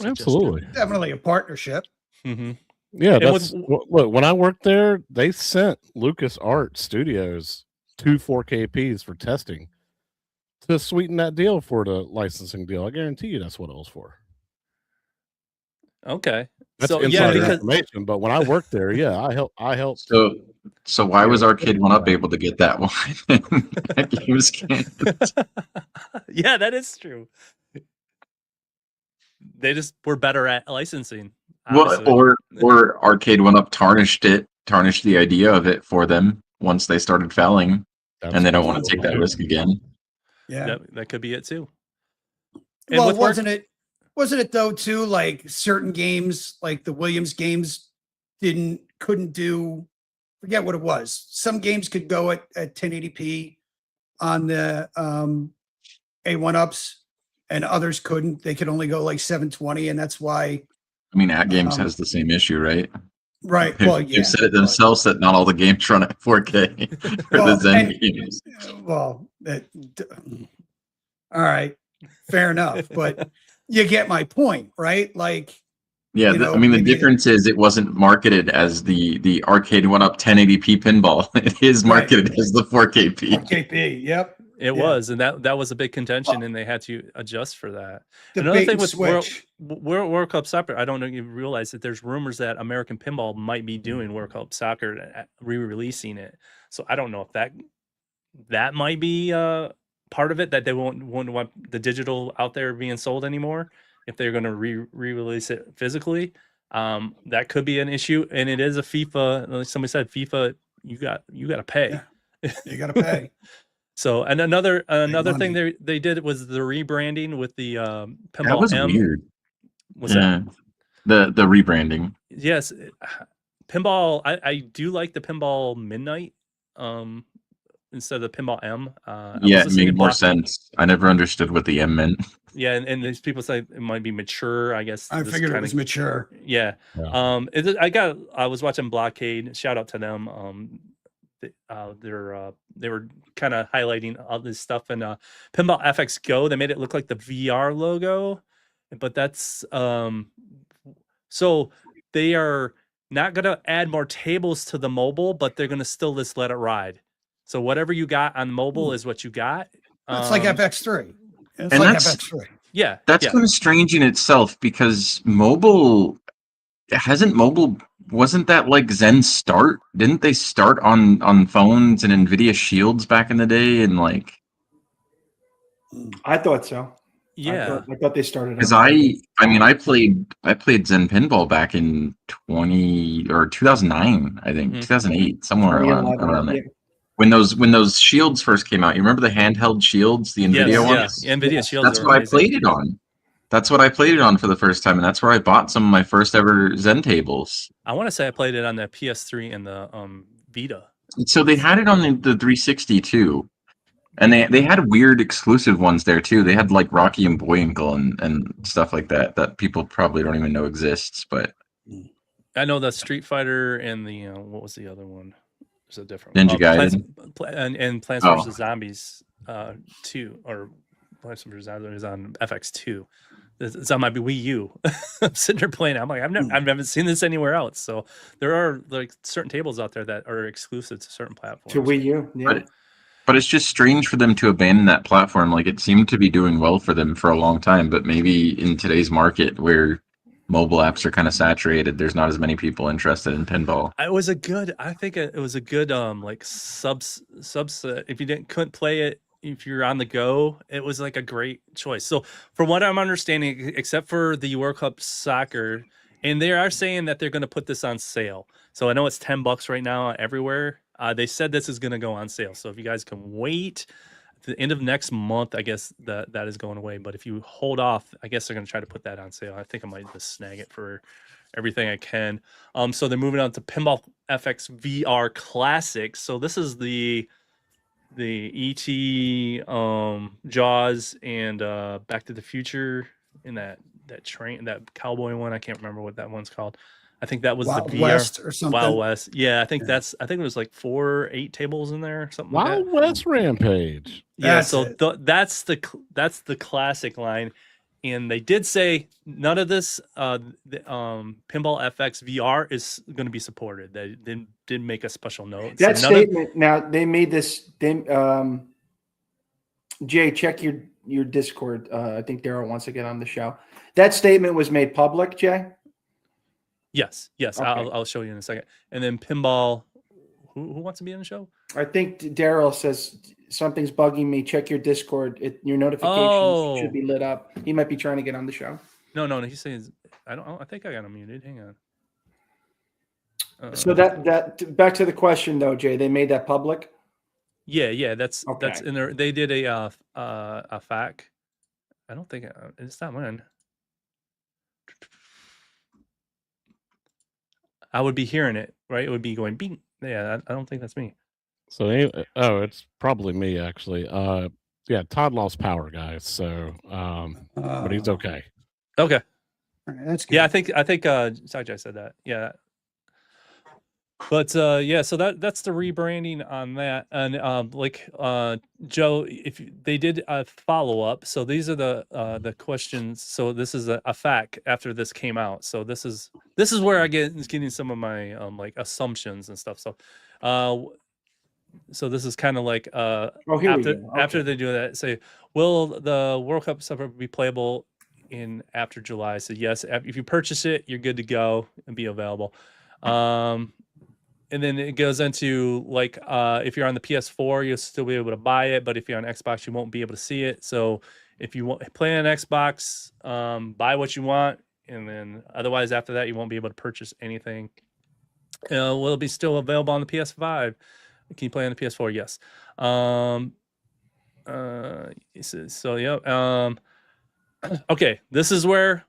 Absolutely. Definitely a partnership. Mm-hmm. Yeah, look, when I worked there, they sent LucasArts Studios 2 4KPs for testing to sweeten that deal for the licensing deal. I guarantee you that's what it was for. Okay. That's insider information, but when I worked there, I helped. So why was Arcade 1-Up able to get that one? Yeah, that is true. They just were better at licensing. Well, or Arcade 1-Up tarnished the idea of it for them once they started failing, and they don't want to take that risk again. Yeah, that could be it too. And well, wasn't it though too? Like certain games, like the Williams games, couldn't do. Forget what it was. Some games could go at 1080p on the A1-Ups, and others couldn't. They could only go like 720, and that's why. I mean, Atgames has the same issue, right? Right. They've said it themselves that not all the games run at 4K for the Zen games. Well, all right, fair enough, but you get my point, right? Like, yeah, the difference is it wasn't marketed as the Arcade 1-Up 1080p pinball. It is marketed as the 4KP. 4KP, yep. It was, and that was a big contention, and they had to adjust for that. Another thing with World Cup Soccer, I don't know if you realize that there's rumors that American Pinball might be doing World Cup Soccer, re-releasing it. So I don't know if that might be part of it, that they won't want the digital out there being sold anymore if they're going to re-release it physically. That could be an issue, and it is a FIFA. Like somebody said, FIFA, you got to pay. Yeah. You got to pay. So, and another thing they did was the rebranding with the Pinball That was M. weird. What's that? The rebranding. Yes, Pinball. I do like the Pinball Midnight instead of the Pinball M. Yeah, it made more sense. I never understood what the M meant. Yeah, and these people say it might be mature. I guess I figured it was mature. Yeah. I was watching BlahCade. Shout out to them. They were kind of highlighting all this stuff in Pinball FX Go. They made it look like the VR logo, but that's so they are not going to add more tables to the mobile, but they're going to still just let it ride. So whatever you got on mobile is what you got. It's like FX3. It's and like that's- FX3. Yeah, That's kind of strange in itself because mobile wasn't that like Zen start? Didn't they start on phones and NVIDIA Shields back in the day? And like, I thought so. Yeah, I thought they started. because I played Zen Pinball back in 2009, I think 2008, somewhere around there. Yeah. When those shields first came out, you remember the handheld shields, the NVIDIA ones? Yeah, NVIDIA Shields. That's what I played it on. That's what I played it on for the first time, and that's where I bought some of my first ever Zen tables. I want to say I played it on the PS3 and the Vita. So they had it on the 360 too, and they had weird exclusive ones there too. They had like Rocky and Buoyangle and stuff like that people probably don't even know exists. But I know the Street Fighter and the what was the other one? There's a different Ninja Gaiden and Plants vs Zombies 2 or Plants vs Zombies on FX2. It's on my Wii U. I'm sitting there playing. I'm like, I haven't seen this anywhere else. So there are like certain tables out there that are exclusive to certain platforms. To Wii U, yeah. But it's just strange for them to abandon that platform. Like it seemed to be doing well for them for a long time, but maybe in today's market where mobile apps are kind of saturated, there's not as many people interested in pinball. I think it was a good like subset. If you couldn't play it, if you're on the go, it was like a great choice. So from what I'm understanding, except for the World Cup soccer, and they are saying that they're going to put this on sale. So I know it's $10 right now everywhere. They said this is going to go on sale. So if you guys can wait at the end of next month, I guess that is going away. But if you hold off, I guess they're going to try to put that on sale. I think I might just snag it for everything I can. So they're moving on to Pinball FX VR Classic. So this is the E.T., Jaws, and Back to the Future in that train, that cowboy one. I can't remember what that one's called. I think that was Wild the VR. West or something. Wild West. Yeah, I think it was like 4 or 8 tables in there, something like that. Wild West Rampage. Yeah, That's so that's the classic line. And they did say none of this Pinball FX VR is going to be supported. They did make a special note. That statement. Now they made this. Jay, check your Discord. I think Daryl wants to get on the show. That statement was made public, Jay. Yes. Okay. I'll show you in a second. And then Pinball. Who wants to be on the show? I think Daryl says something's bugging me. Check your Discord. Your notifications should be lit up. He might be trying to get on the show. No. He's saying I think I got him muted. Hang on. So that back to the question though, Jay. They made that public. Yeah. That's in there. They did a FAQ. I don't think it's not mine. I would be hearing it, right? It would be going bing. Yeah, I don't think that's me. So it's probably me actually. Yeah, Todd lost power, guys. So but he's okay. Okay. All right, that's good. Yeah, I think Sajai said that. Yeah. But yeah, so that's the rebranding on that. And Joe, if they did a follow-up, so these are the questions. So this is a fact after this came out. So this is where I getting some of my like assumptions and stuff. So so this is kind of like after they do that, say, will the World Cup stuff be playable after July? So yes, if you purchase it, you're good to go and be available. And then it goes into like if you're on the PS4, you'll still be able to buy it, but if you're on Xbox, you won't be able to see it. So if you want play on Xbox, buy what you want, and then otherwise after that you won't be able to purchase anything. Will it be still available on the PS5? Can you play on the PS4? Yes. So yeah. Okay, this is where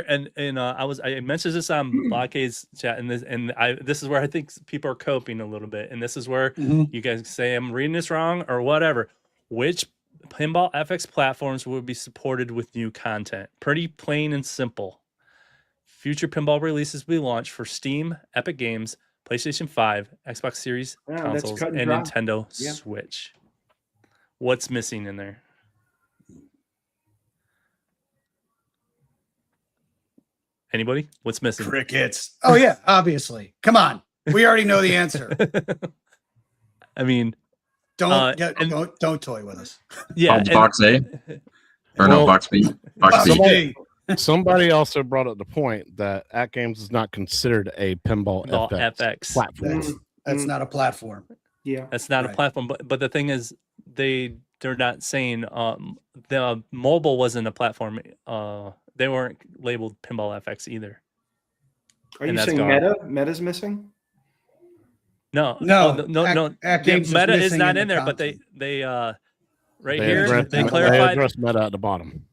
and I mentioned this on BlahCade's chat, and this is where I think people are coping a little bit, and this is where you guys say I'm reading this wrong or whatever. Which Pinball FX platforms will be supported with new content? Pretty plain and simple. Future pinball releases will be launched for Steam, Epic Games, PlayStation 5, Xbox Series consoles, and Nintendo Switch. What's missing in there? Anybody? What's missing? Crickets. Oh yeah, obviously. Come on, we already know the answer. I mean, don't toy with us. Yeah, box A or no, box B. Box B. Somebody also brought up the point that Atgames is not considered a Pinball FX platform. That's not a platform. Yeah, that's not a platform. But the thing is, they're not saying the mobile wasn't a platform. They weren't labeled Pinball FX either. Are you saying Meta? Meta's missing? No. Meta is not in there, but they clarified. They addressed Meta at the bottom.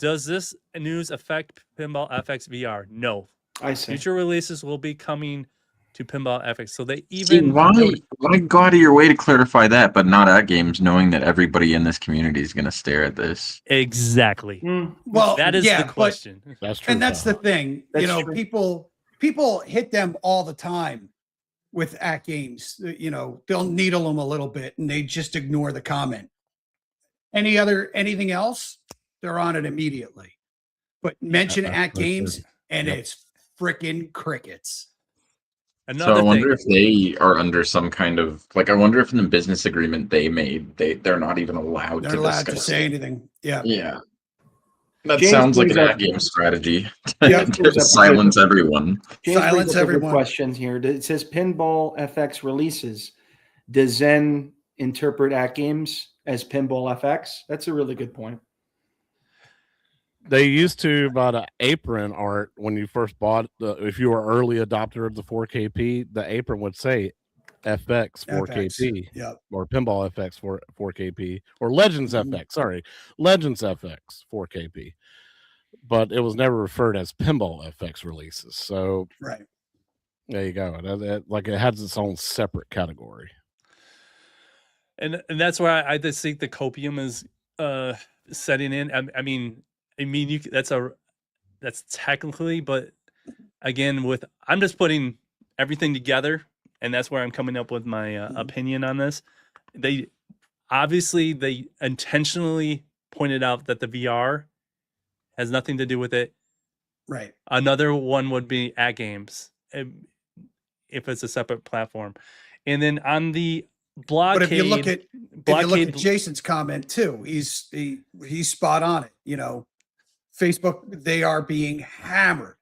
Does this news affect Pinball FX VR? No. I see. Future releases will be coming to Pinball FX. So they even why go out of your way to clarify that, but not Atgames, knowing that everybody in this community is going to stare at this. Exactly. Well, that is the question. That's true. And that's the thing. People hit them all the time with Atgames. They'll needle them a little bit, and they just ignore the comment. Anything else? They're on it immediately. But mention Atgames, and it's freaking crickets. So I wonder if they are under some kind of I wonder if in the business agreement they made they're not even allowed to say anything. Yeah. Yeah. That sounds like an Atgame strategy. To silence everyone. Silence everyone. Question here. It says Pinball FX releases. Does Zen interpret Atgames as Pinball FX? That's a really good point. They used to about an apron art when you first bought if you were early adopter of the 4KP, the apron would say FX 4KP or Pinball FX 4KP or Legends FX. Sorry, Legends FX 4KP, but it was never referred as Pinball FX releases. So there you go. It has its own separate category, and that's why I just think the copium is setting in. I mean, that's technically, but again, I'm just putting everything together, and that's where I'm coming up with my opinion on this. They intentionally pointed out that the VR has nothing to do with it. Right. Another one would be Atgames, if it's a separate platform, and then on the BlahCade. But if you look at Jason's comment too, he's spot on it. Facebook, they are being hammered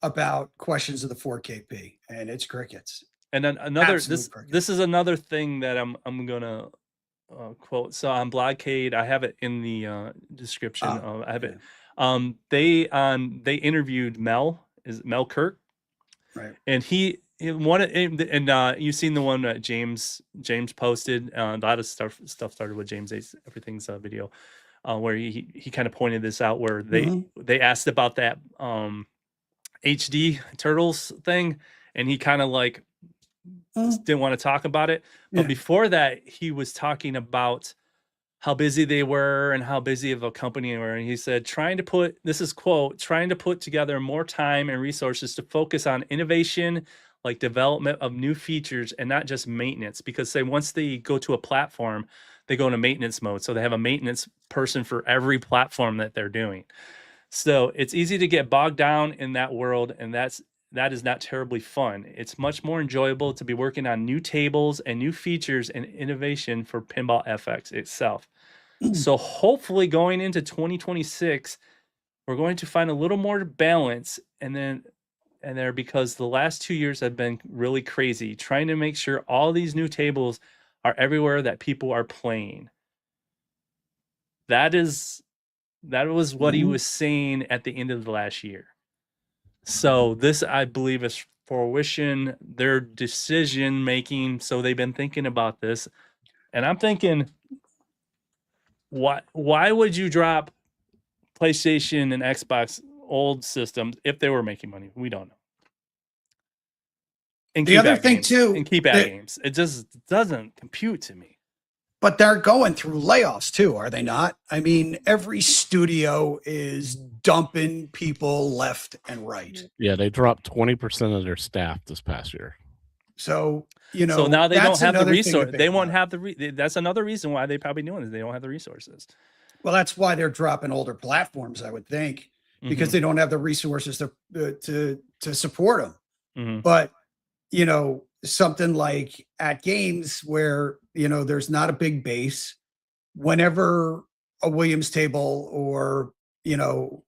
about questions of the 4KP, and it's crickets. And then this is another thing that I'm gonna quote. So on BlahCade, I have it in the description. I have it. They interviewed Mel Kirk, right? And he wanted, and you've seen the one that James posted. A lot of stuff started with James Everything's video. Where he kind of pointed this out, where they asked about that HD Turtles thing, and he kind of didn't want to talk about it. But before that, he was talking about how busy they were and how busy of a company they were. And he said, trying to put together more time and resources to focus on innovation, like development of new features and not just maintenance. Because once they go to a platform, they go into maintenance mode. So they have a maintenance person for every platform that they're doing. So it's easy to get bogged down in that world, and that is not terribly fun. It's much more enjoyable to be working on new tables and new features and innovation for Pinball FX itself. So hopefully going into 2026, we're going to find a little more balance because the last 2 years have been really crazy, trying to make sure all these new tables are everywhere that people are playing. That is That was what he was saying at the end of the last year. So this, I believe, is fruition, their decision making. So they've been thinking about this, and I'm thinking, why would you drop PlayStation and Xbox old systems if they were making money? We don't know. And The other thing too, and keep ad games. It just doesn't compute to me. but they're going through layoffs too, are they not? I mean, every studio is dumping people left and right. Yeah, they dropped 20% of their staff this past year. So, you know, So now they don't have the another thing to resource. think They won't about. have the. That's another reason why they probably doing it. They don't have the resources. Well, that's why they're dropping older platforms, I would think, because they don't have the resources to support them. Mhm. But you know, something like Atgames, where you know there's not a big base. Whenever a Williams table or you know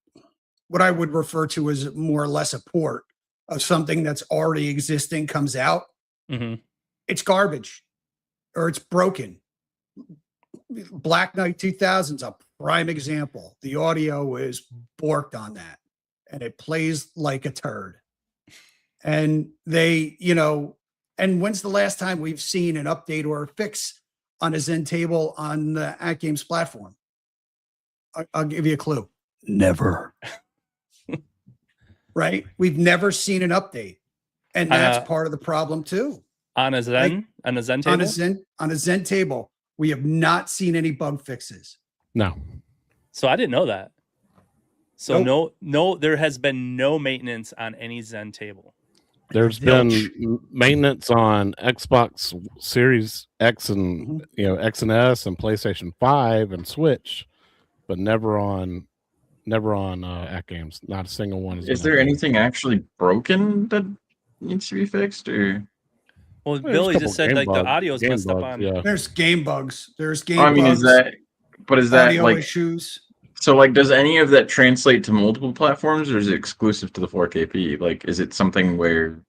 what I would refer to as more or less a port of something that's already existing comes out, it's garbage or it's broken. Black Knight 2000 is a prime example. The audio is borked on that and it plays like a turd. And they, you know, and when's the last time we've seen an update or a fix on a Zen table on the Atgames platform? I'll give you a clue. Never. Right? We've never seen an update. And that's part of the problem too. On a Zen, on a Zen table, on a Zen table, we have not seen any bug fixes. No. So I didn't know that. So no, there has been no maintenance on any Zen table. There's been maintenance on Xbox Series X and X and S and PlayStation 5 and Switch, but never on Atgames. Not a single one. Is there anything actually broken that needs to be fixed, or? Well, Billy just said like the audio's messed up on. Yeah. There's game bugs. There's game I mean, bugs. is that audio like issues? So, like, does any of that translate to multiple platforms, or is it exclusive to the 4KP? Like, is it something where?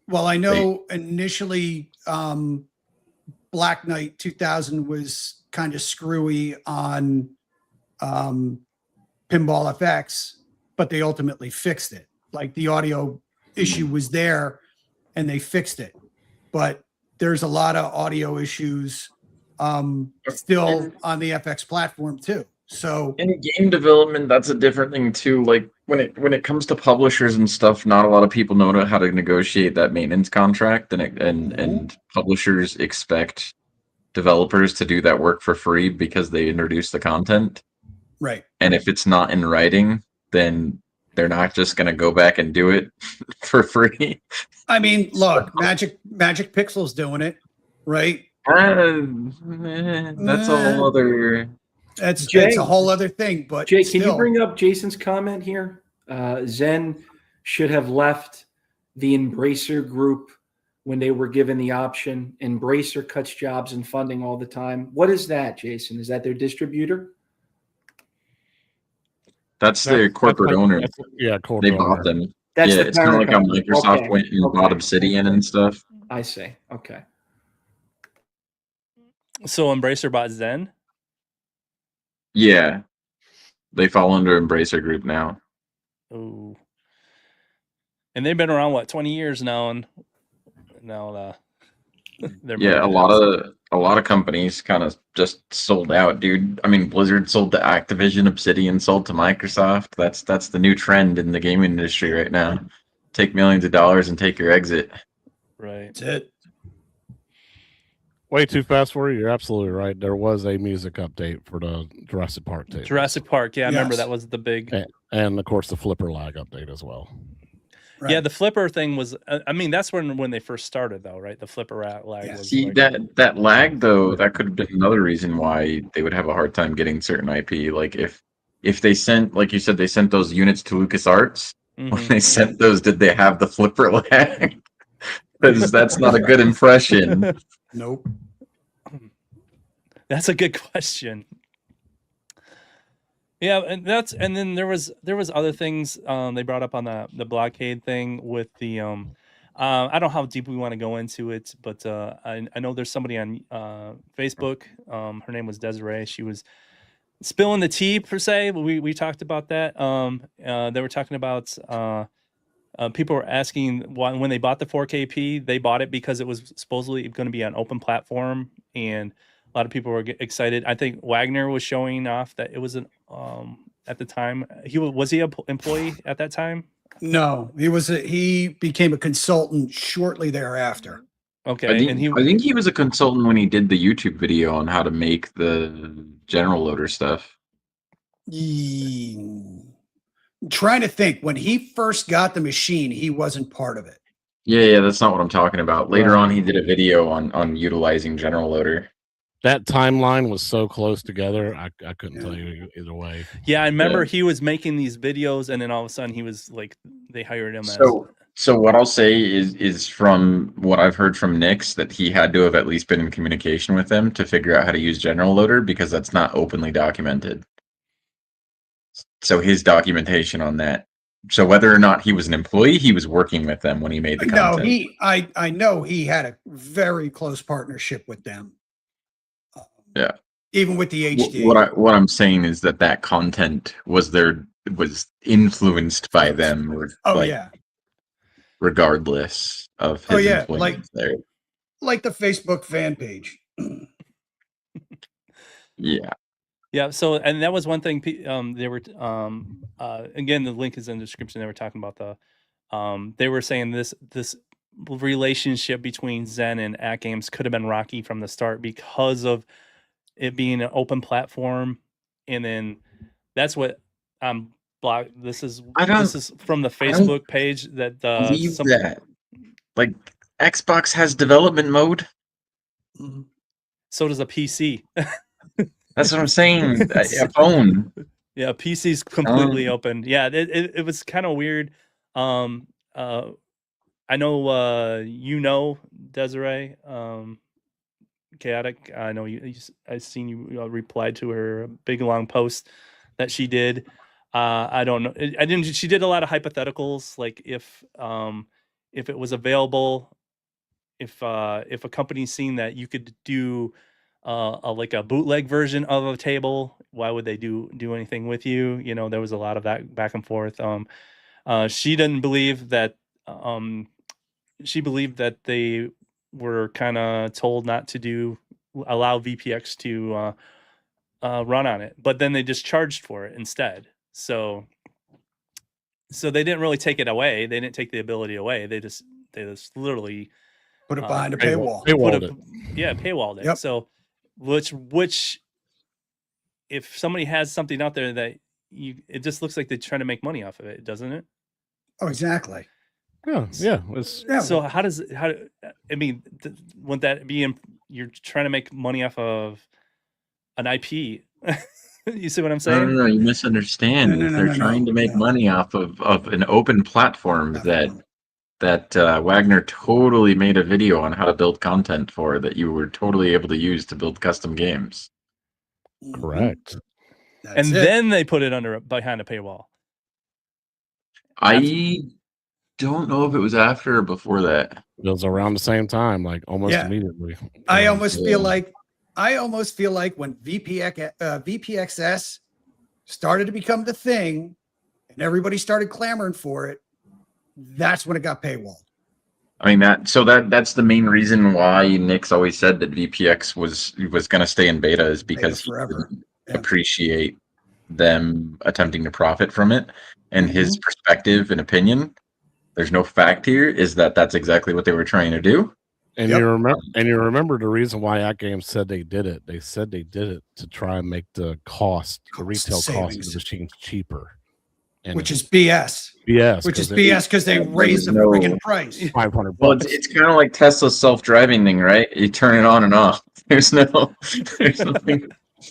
Well, I know initially Black Knight 2000 was kind of screwy on Pinball FX, but they ultimately fixed it. Like the audio issue was there and they fixed it. But there's a lot of audio issues still on the FX platform too. So in game development, that's a different thing too. Like when it comes to publishers and stuff, not a lot of people know how to negotiate that maintenance contract, and publishers expect developers to do that work for free because they introduce the content. Right. And if it's not in writing, then they're not just going to go back and do it for free. I mean, look, Magic Pixel's doing it, right? That's a whole other. It's a whole other thing. But Jay, can you bring up Jason's comment here? Zen should have left the Embracer group when they were given the option. Embracer cuts jobs and funding all the time. What is that, Jason? Is that their distributor? That's the corporate owner. Corporate they bought owner. them. That's yeah, the it's kind of like how company. Microsoft Okay. went and bought Obsidian and stuff. I see. Okay. So Embracer bought Zen? Yeah. They fall under Embracer Group now. Oh. And they've been around, what, 20 years now? And now they're Yeah, a lot of companies kind of just sold out, dude. I mean, Blizzard sold to Activision, Obsidian sold to Microsoft. That's the new trend in the gaming industry right now. Take millions of dollars and take your exit. Right. That's it. Way too fast for you. You're absolutely right. There was a music update for the Jurassic Park tape. Jurassic Park, yeah, I remember Yes. that was the big. And of course the flipper lag update as well. Right. Yeah, the flipper thing was. I mean, that's when they first started, though, right? The flipper lag Yeah. was. See, like, that lag though, that could have been another reason why they would have a hard time getting certain IP. Like if they sent, like you said, they sent those units to LucasArts. When they sent those, did they have the flipper lag? Because that's not a good impression. Nope. That's a good question. Yeah, and then there was other things they brought up on the BlahCade thing with the I don't know how deep we want to go into it, but I know there's somebody on Facebook. Her name was Desiree. She was spilling the tea per se. We talked about that. They were talking about people were asking why, when they bought the 4KP, they bought it because it was supposedly going to be on open platform, and a lot of people were excited. I think Wagner was showing off that it was an at the time. Was he an employee at that time? No, he became a consultant shortly thereafter. Okay, I think he was a consultant when he did the YouTube video on how to make the general loader stuff. Trying to think, when he first got the machine, he wasn't part of it. Yeah, that's not what I'm talking about. Later on, he did a video on utilizing general loader. That timeline was so close together, I couldn't tell you either way. Yeah, I remember he was making these videos, and then all of a sudden he was like, they hired him. So what I'll say is from what I've heard from Nix, that he had to have at least been in communication with them to figure out how to use general loader, because that's not openly documented. So his documentation on that. So whether or not he was an employee, he was working with them when he made the content. No, I know he had a very close partnership with them. Yeah. Even with the HD. What I'm saying is that content was influenced by them. Regardless of his employment there. Like the Facebook fan page. Yeah. So, and that was one thing. They were again, the link is in the description. They were talking about they were saying this relationship between Zen and Atgames could have been rocky from the start because of it being an open platform, and then that's what this is from the Facebook page that that like Xbox has development mode. So does a PC. That's what I'm saying. A phone. Yeah, PC's completely open. Yeah, it was kind of weird. I know Desiree Chaotic. I know I've seen you replied to her big long post that she did. I don't know. She did a lot of hypotheticals, like if it was available, if a company's seen that you could do like a bootleg version of a table, why would they do anything with you? You know, there was a lot of that back and forth. She didn't believe that. She believed that they were kind of told not to allow VPX to run on it, but then they just charged for it instead. So they didn't really take it away. They didn't take the ability away. They just literally put it behind a paywall. Paywalled it. Yep. So which if somebody has something out there that it just looks like they're trying to make money off of it, doesn't it? Oh, exactly. Yeah. So wouldn't that be you're trying to make money off of an IP? You see what I'm saying? No, you misunderstand. They're trying to make money off of an open platform that Wagner totally made a video on how to build content for, that you were totally able to use to build custom games. Correct. Then they put it behind a paywall. I don't know if it was after or before that. It was around the same time, like almost immediately. I almost feel like when VPXS started to become the thing and everybody started clamoring for it, that's when it got paywalled. I mean, that's the main reason why Nick's always said that VPX was going to stay in beta, is because he didn't appreciate them attempting to profit from it. And his perspective and opinion, there's no fact here, is that that's exactly what they were trying to do. And you remember the reason why Atgames said they did it. They said they did it to try and make the retail cost of the machines cheaper. Which is BS. Which is BS because they raised the freaking price. $500. Well, it's kind of like Tesla's self-driving thing, right? You turn it on and off. There's nothing.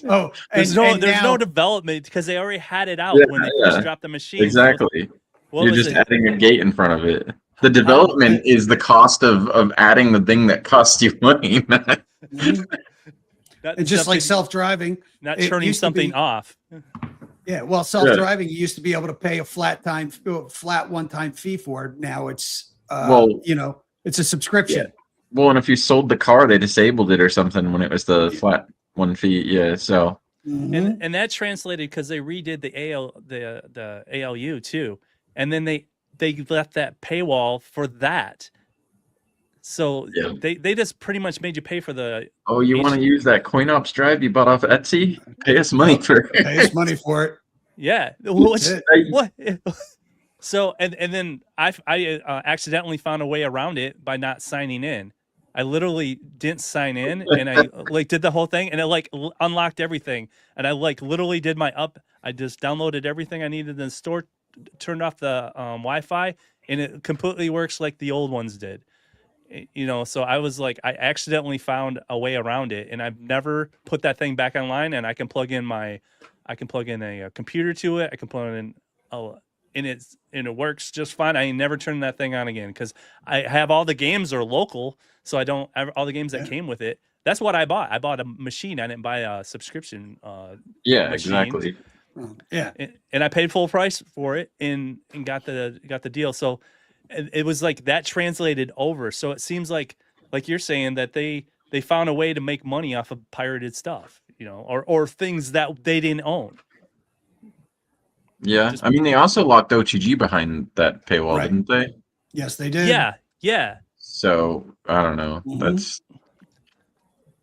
Oh, there's no development because they already had it out when they first dropped the machine. Exactly. You're just adding a gate in front of it. The development is the cost of adding the thing that costs you money. And just like self-driving, not turning something off. Yeah, well, self-driving, you used to be able to pay a flat one-time fee for it. Now it's it's a subscription. Yeah. Well, and if you sold the car, they disabled it or something when it was the flat one fee. Yeah, so and that translated because they redid the the ALU too, and then they left that paywall for that. So they just pretty much made you pay for the. Oh, you want to use that CoinOps drive you bought off Etsy? Pay us money for it. Pay us money for it. Yeah. What? So and then I accidentally found a way around it by not signing in. I literally didn't sign in, and I did the whole thing, and it unlocked everything, and I literally did my I just downloaded everything I needed in the store, turned off the Wi-Fi, and it completely works like the old ones did. So I was I accidentally found a way around it, and I've never put that thing back online. And I can plug in a computer to it. I can plug in and it works just fine. I ain't never turned that thing on again because I have all the games are local, so I don't all the games that came with it. That's what I bought. I bought a machine. I didn't buy a subscription. Yeah, machine. exactly. Yeah, and I paid full price for it and got the deal. So it was that translated over. So it seems like you're saying that they found a way to make money off of pirated stuff, or things that they didn't own. Yeah, I mean, they also locked OTG behind that paywall, didn't they? Yes, they did. Yeah. So I don't know.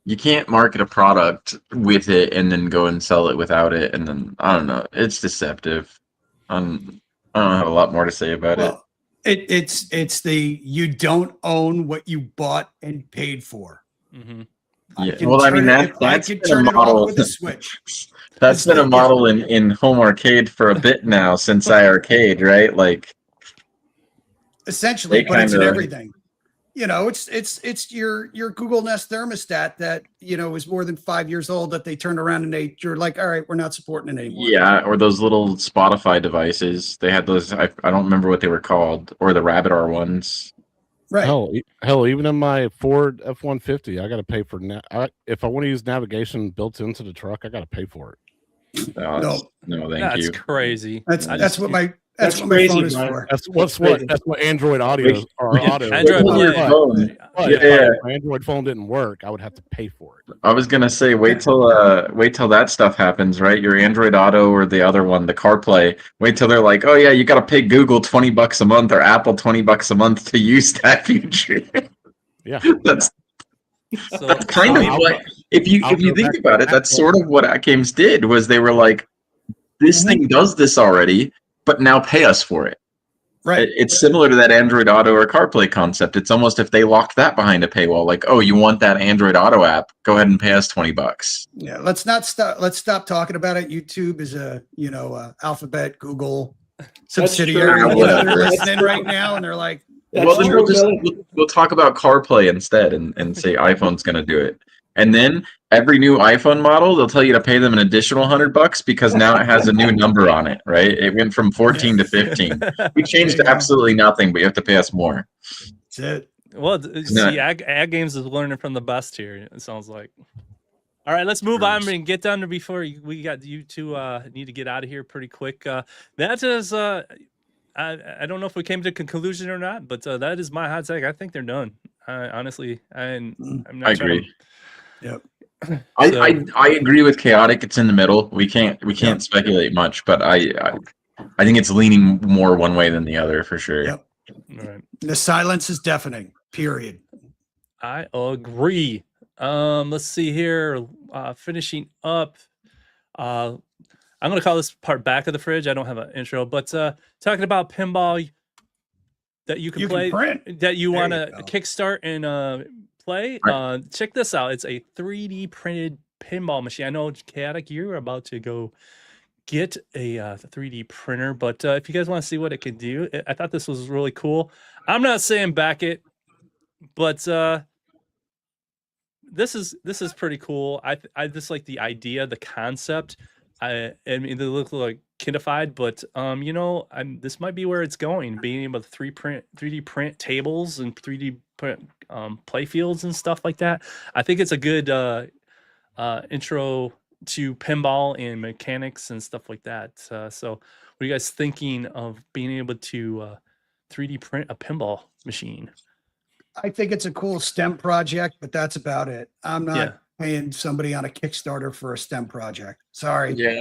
You can't market a product with it and then go and sell it without it, and then I don't know. It's deceptive. I don't have a lot more to say about it. It's the you don't own what you bought and paid for. Yeah, well, I mean that's been a model with a switch. That's been a model in home arcade for a bit now since iArcade, right? Essentially, but it's in everything. It's your Google Nest thermostat that is more than 5 years old that they turned around and you're like, all right, we're not supporting it anymore. Yeah, or those little Spotify devices. They had those. I don't remember what they were called, or the Rabbit R ones. Right. Hell, even in my Ford F-150, I got to pay for if I want to use navigation built into the truck, I got to pay for it. No, thank you. That's crazy. That's what my phone is for. That's what Android audio or audio. If my Android phone didn't work, I would have to pay for it. I was gonna say, wait till that stuff happens, right? Your Android Auto or the other one, the CarPlay. Wait till they're like, oh yeah, you got to pay Google $20 a month or Apple $20 a month to use that feature. Yeah, that's kind of what. If you think about it, that's sort of what Atgames did. Was they were like, this thing does this already, but now pay us for it. Right. It's similar to that Android Auto or CarPlay concept. It's almost if they locked that behind a paywall, like, oh, you want that Android Auto app? Go ahead and pay us $20. Yeah, let's stop talking about it. YouTube is a Alphabet, Google subsidiary. They're listening right now, and they're like, well, then we'll talk about CarPlay instead, and say iPhone's going to do it. And then every new iPhone model, they'll tell you to pay them an additional $100 because now it has a new number on it, right? It went from 14 to 15. We changed absolutely nothing, but you have to pay us more. That's it. Well, see, Atgames is learning from the best here. It sounds like. All right, let's move on and get done before we got you two need to get out of here pretty quick. That is, I don't know if we came to a conclusion or not, but that is my hot take. I think they're done. Honestly, I'm not. I agree. Yep. I agree with Chaotic. It's in the middle. We can't speculate much, but I think it's leaning more one way than the other for sure. Yep. All right. The silence is deafening. Period. I agree. Let's see here. Finishing up. I'm gonna call this part back of the fridge. I don't have an intro, but talking about pinball that you can play, that you want to kickstart and play. Check this out. It's a 3D printed pinball machine. I know, Chaotic, you're about to go get a 3D printer, but if you guys want to see what it can do, I thought this was really cool. I'm not saying back it, but this is pretty cool. I just like the idea, the concept. I mean, they look like kidified, but this might be where it's going. Being able to 3D print tables and 3D print play fields and stuff like that. I think it's a good intro to pinball and mechanics and stuff like that. So, what are you guys thinking of being able to 3D print a pinball machine? I think it's a cool STEM project, but that's about it. I'm not paying somebody on a Kickstarter for a STEM project. Sorry. Yeah,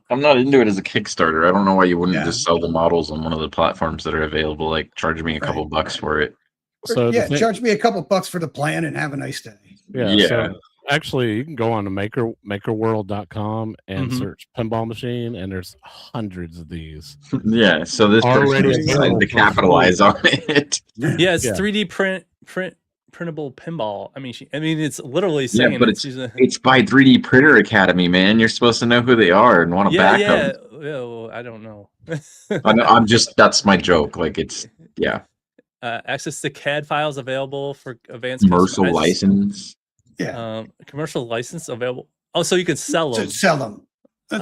I'm not into it as a Kickstarter. I don't know why you wouldn't Yeah. just sell the models on one of the platforms that are available. Like charge me a couple bucks for it. So Yeah, charge me a couple bucks for the plan and have a nice day. Yeah. So actually, you can go on to makerworld.com and search pinball machine, and there's hundreds of these. Yeah. So this person Already decided to capitalize on it. Yeah, it's 3D printable pinball. I mean, it's literally saying Yeah, but it's by 3D Printer Academy, man. You're supposed to know who they are and want to back them. Yeah, well, I don't know. That's my joke. Like access to CAD files available for advanced commercial license. Yeah. Commercial license available. Oh, so you can sell them. Sell them.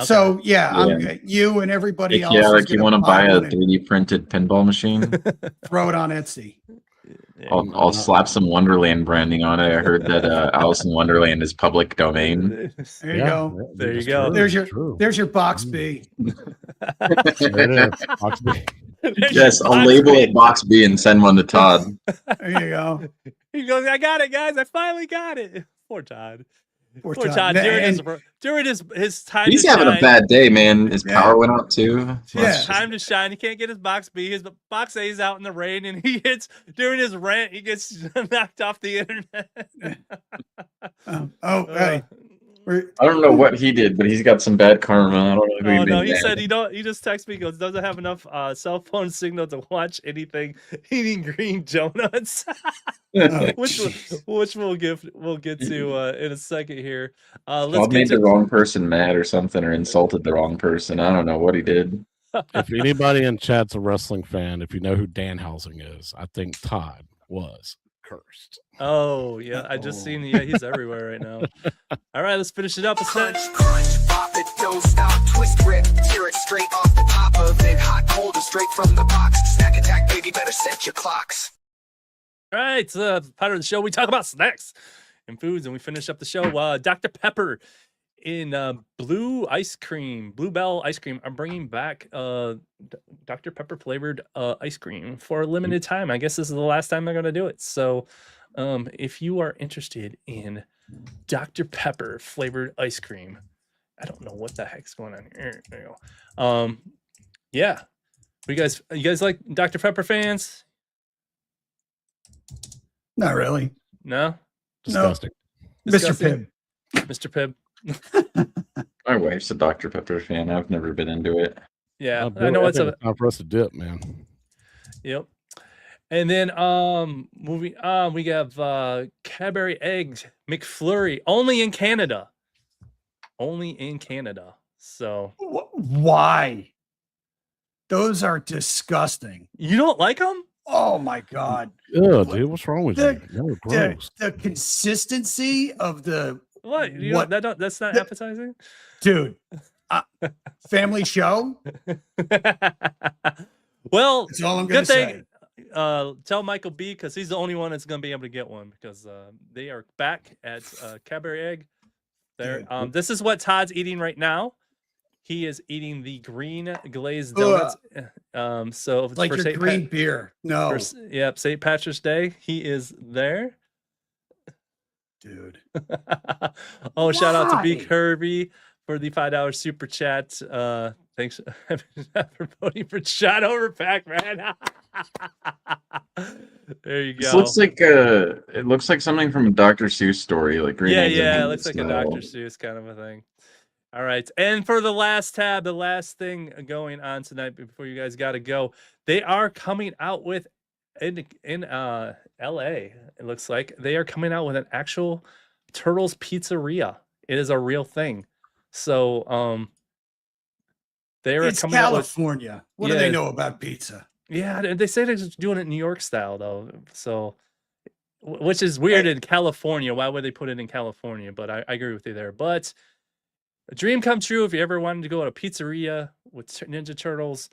So you and everybody else. Yeah, like you want to buy a 3D printed pinball machine? Throw it on Etsy. I'll slap some Wonderland branding on it. I heard that Alice in Wonderland is public domain. There you go. There you go. There's your box B. There it is. Box B. Yes, I'll label it Box B and send one to Todd. There you go. He goes, I got it, guys. I finally got it. Poor Todd. Poor Todd. During his time He's to having shine, a bad day, man. His power went out too. It's time to shine. He can't get his box B. His box A is out in the rain, and he hits during his rant. He gets knocked off the internet. Hey. I don't know what he did, but he's got some bad karma. I don't know. Oh no, he said he just texted me. He goes, doesn't have enough cell phone signal to watch anything. Eating green donuts, which we'll get to in a second here. Todd made the wrong person mad or something, or insulted the wrong person. I don't know what he did. If anybody in chat's a wrestling fan, if you know who Danhausen is, I think Todd was cursed. Oh yeah, I just seen. Yeah, he's everywhere right now. All right, let's finish it up. Crunch, pop it, don't stop, twist, rip, tear it straight off the top of it. Hot, cold, or straight from the box. Snack attack, baby, better set your clocks. All right, part of the show we talk about snacks and foods, and we finish up the show. Dr. Pepper in Blue Bell ice cream. I'm bringing back Dr. Pepper flavored ice cream for a limited time. I guess this is the last time they're going to do it. So if you are interested in Dr. Pepper flavored ice cream, I don't know what the heck's going on here. There you go. Yeah. You guys like Dr. Pepper fans? Not really. No? Disgusting. Mr. Pibb. My wife's a Dr. Pepper fan. I've never been into it. Yeah, I know it's time for us to dip, man. Yep. And then moving on, we have Cadbury Eggs McFlurry, only in Canada. Only in Canada. So why? Those are disgusting. You don't like them? Oh my god. Oh, dude, what's wrong with you? No, gross. The consistency of the what? That's not appetizing, dude. Family show. Well, that's all I'm gonna say. Tell Michael B, because he's the only one that's gonna be able to get one, because they are back at Cadbury Egg. There. This is what Todd's eating right now. He is eating the green glazed donuts. So like for your green beer. No. Yep, St. Patrick's Day. He is there. Dude. Oh, shout out to B Kirby for the $5 super chat. Thanks for voting for Shot Over Pac-Man. There you go. It looks like something from a Dr. Seuss story, like green. Yeah, it looks like a Dr. Seuss kind of a thing. All right, and for the last tab, the last thing going on tonight before you guys got to go, they are coming out with in LA. It looks like they are coming out with an actual Turtles Pizzeria. It is a real thing. So they are coming California. Out with, what do they know about pizza? Yeah, they say they're just doing it New York style though. So, which is weird in California. Why would they put it in California? But I agree with you there. But a dream come true if you ever wanted to go to a pizzeria with Ninja Turtles.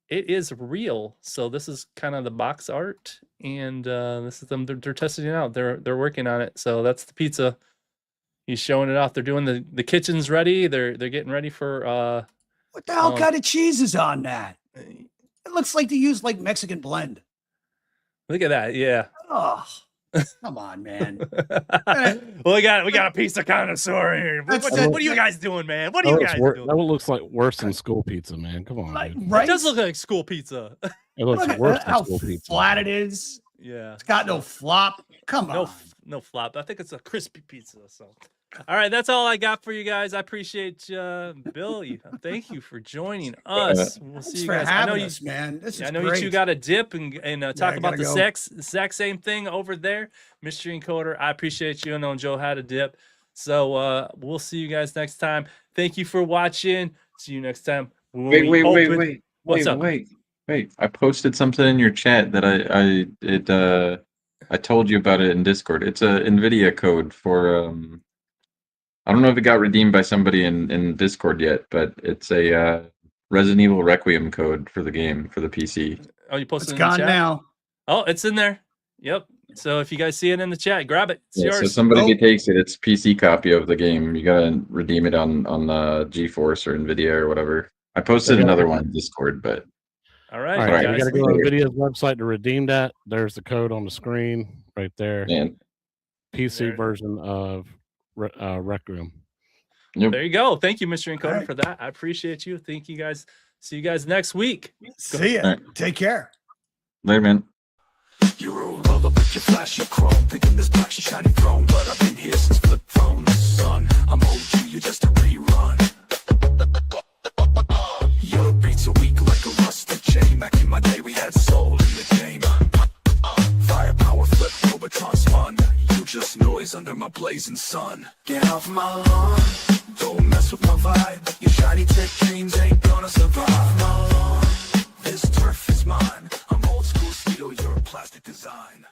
It is real. So this is kind of the box art, and this is them. They're testing it out. They're working on it. So that's the pizza. He's showing it off. They're doing the kitchen's ready. They're getting ready for what the hell kind of cheese is on that? It looks like they use like Mexican blend. Look at that. Yeah. Oh. Come on, man. Well, we got a pizza connoisseur here. What are you guys doing, man? What are you guys doing? That looks like worse than school pizza, man. Come on, dude. Right? It does look like school pizza. It looks Look worse at than how school pizza. flat it is. Yeah. It's got no flop. Come on. No flop. I think it's a crispy pizza. So, all right, that's all I got for you guys. I appreciate Bill. Thank you for joining us. We'll see you guys. I know us, man. This is I know great. you two got a dip and talk about the go. exact same thing over there. Mystery Encoder, I appreciate you. I know Joe had a dip. So we'll see you guys next time. Thank you for watching. See you next time. Wait. What's up? Wait. I posted something in your chat that I told you about it in Discord. It's a NVIDIA code for I don't know if it got redeemed by somebody in Discord yet, but it's a Resident Evil Requiem code for the game for the PC. Oh, you posted It's it in the gone chat? now. Oh, it's in there. Yep. So if you guys see it in the chat, grab it. It's Yeah, so yours. somebody takes it. It's PC copy of the game. You gotta redeem it on GeForce or NVIDIA or whatever. I posted another one in Discord, but All right, All right, guys. you got to go on NVIDIA's website to redeem that. There's the code on the screen right there. man, PC version of Requiem. There you go. Thank you, Mr. Encoder, right. for that. I appreciate you. Thank you guys. See you guys next week. See ya. All right. Take care. later, man. You roll up with your flash of chrome, thinking this black shiny throne, but I've been here since flip phone, son. I'm OG, you're just a rerun. Your beats are weak like a rusted chain. Back in my day, we had soul in the game. Firepower, flip, Robotron spun. You just noise under my blazing sun. Get off my lawn, don't mess with my vibe. Your shiny tech dreams ain't gonna survive. My lawn, this turf is mine. I'm old school steel, you're a plastic design.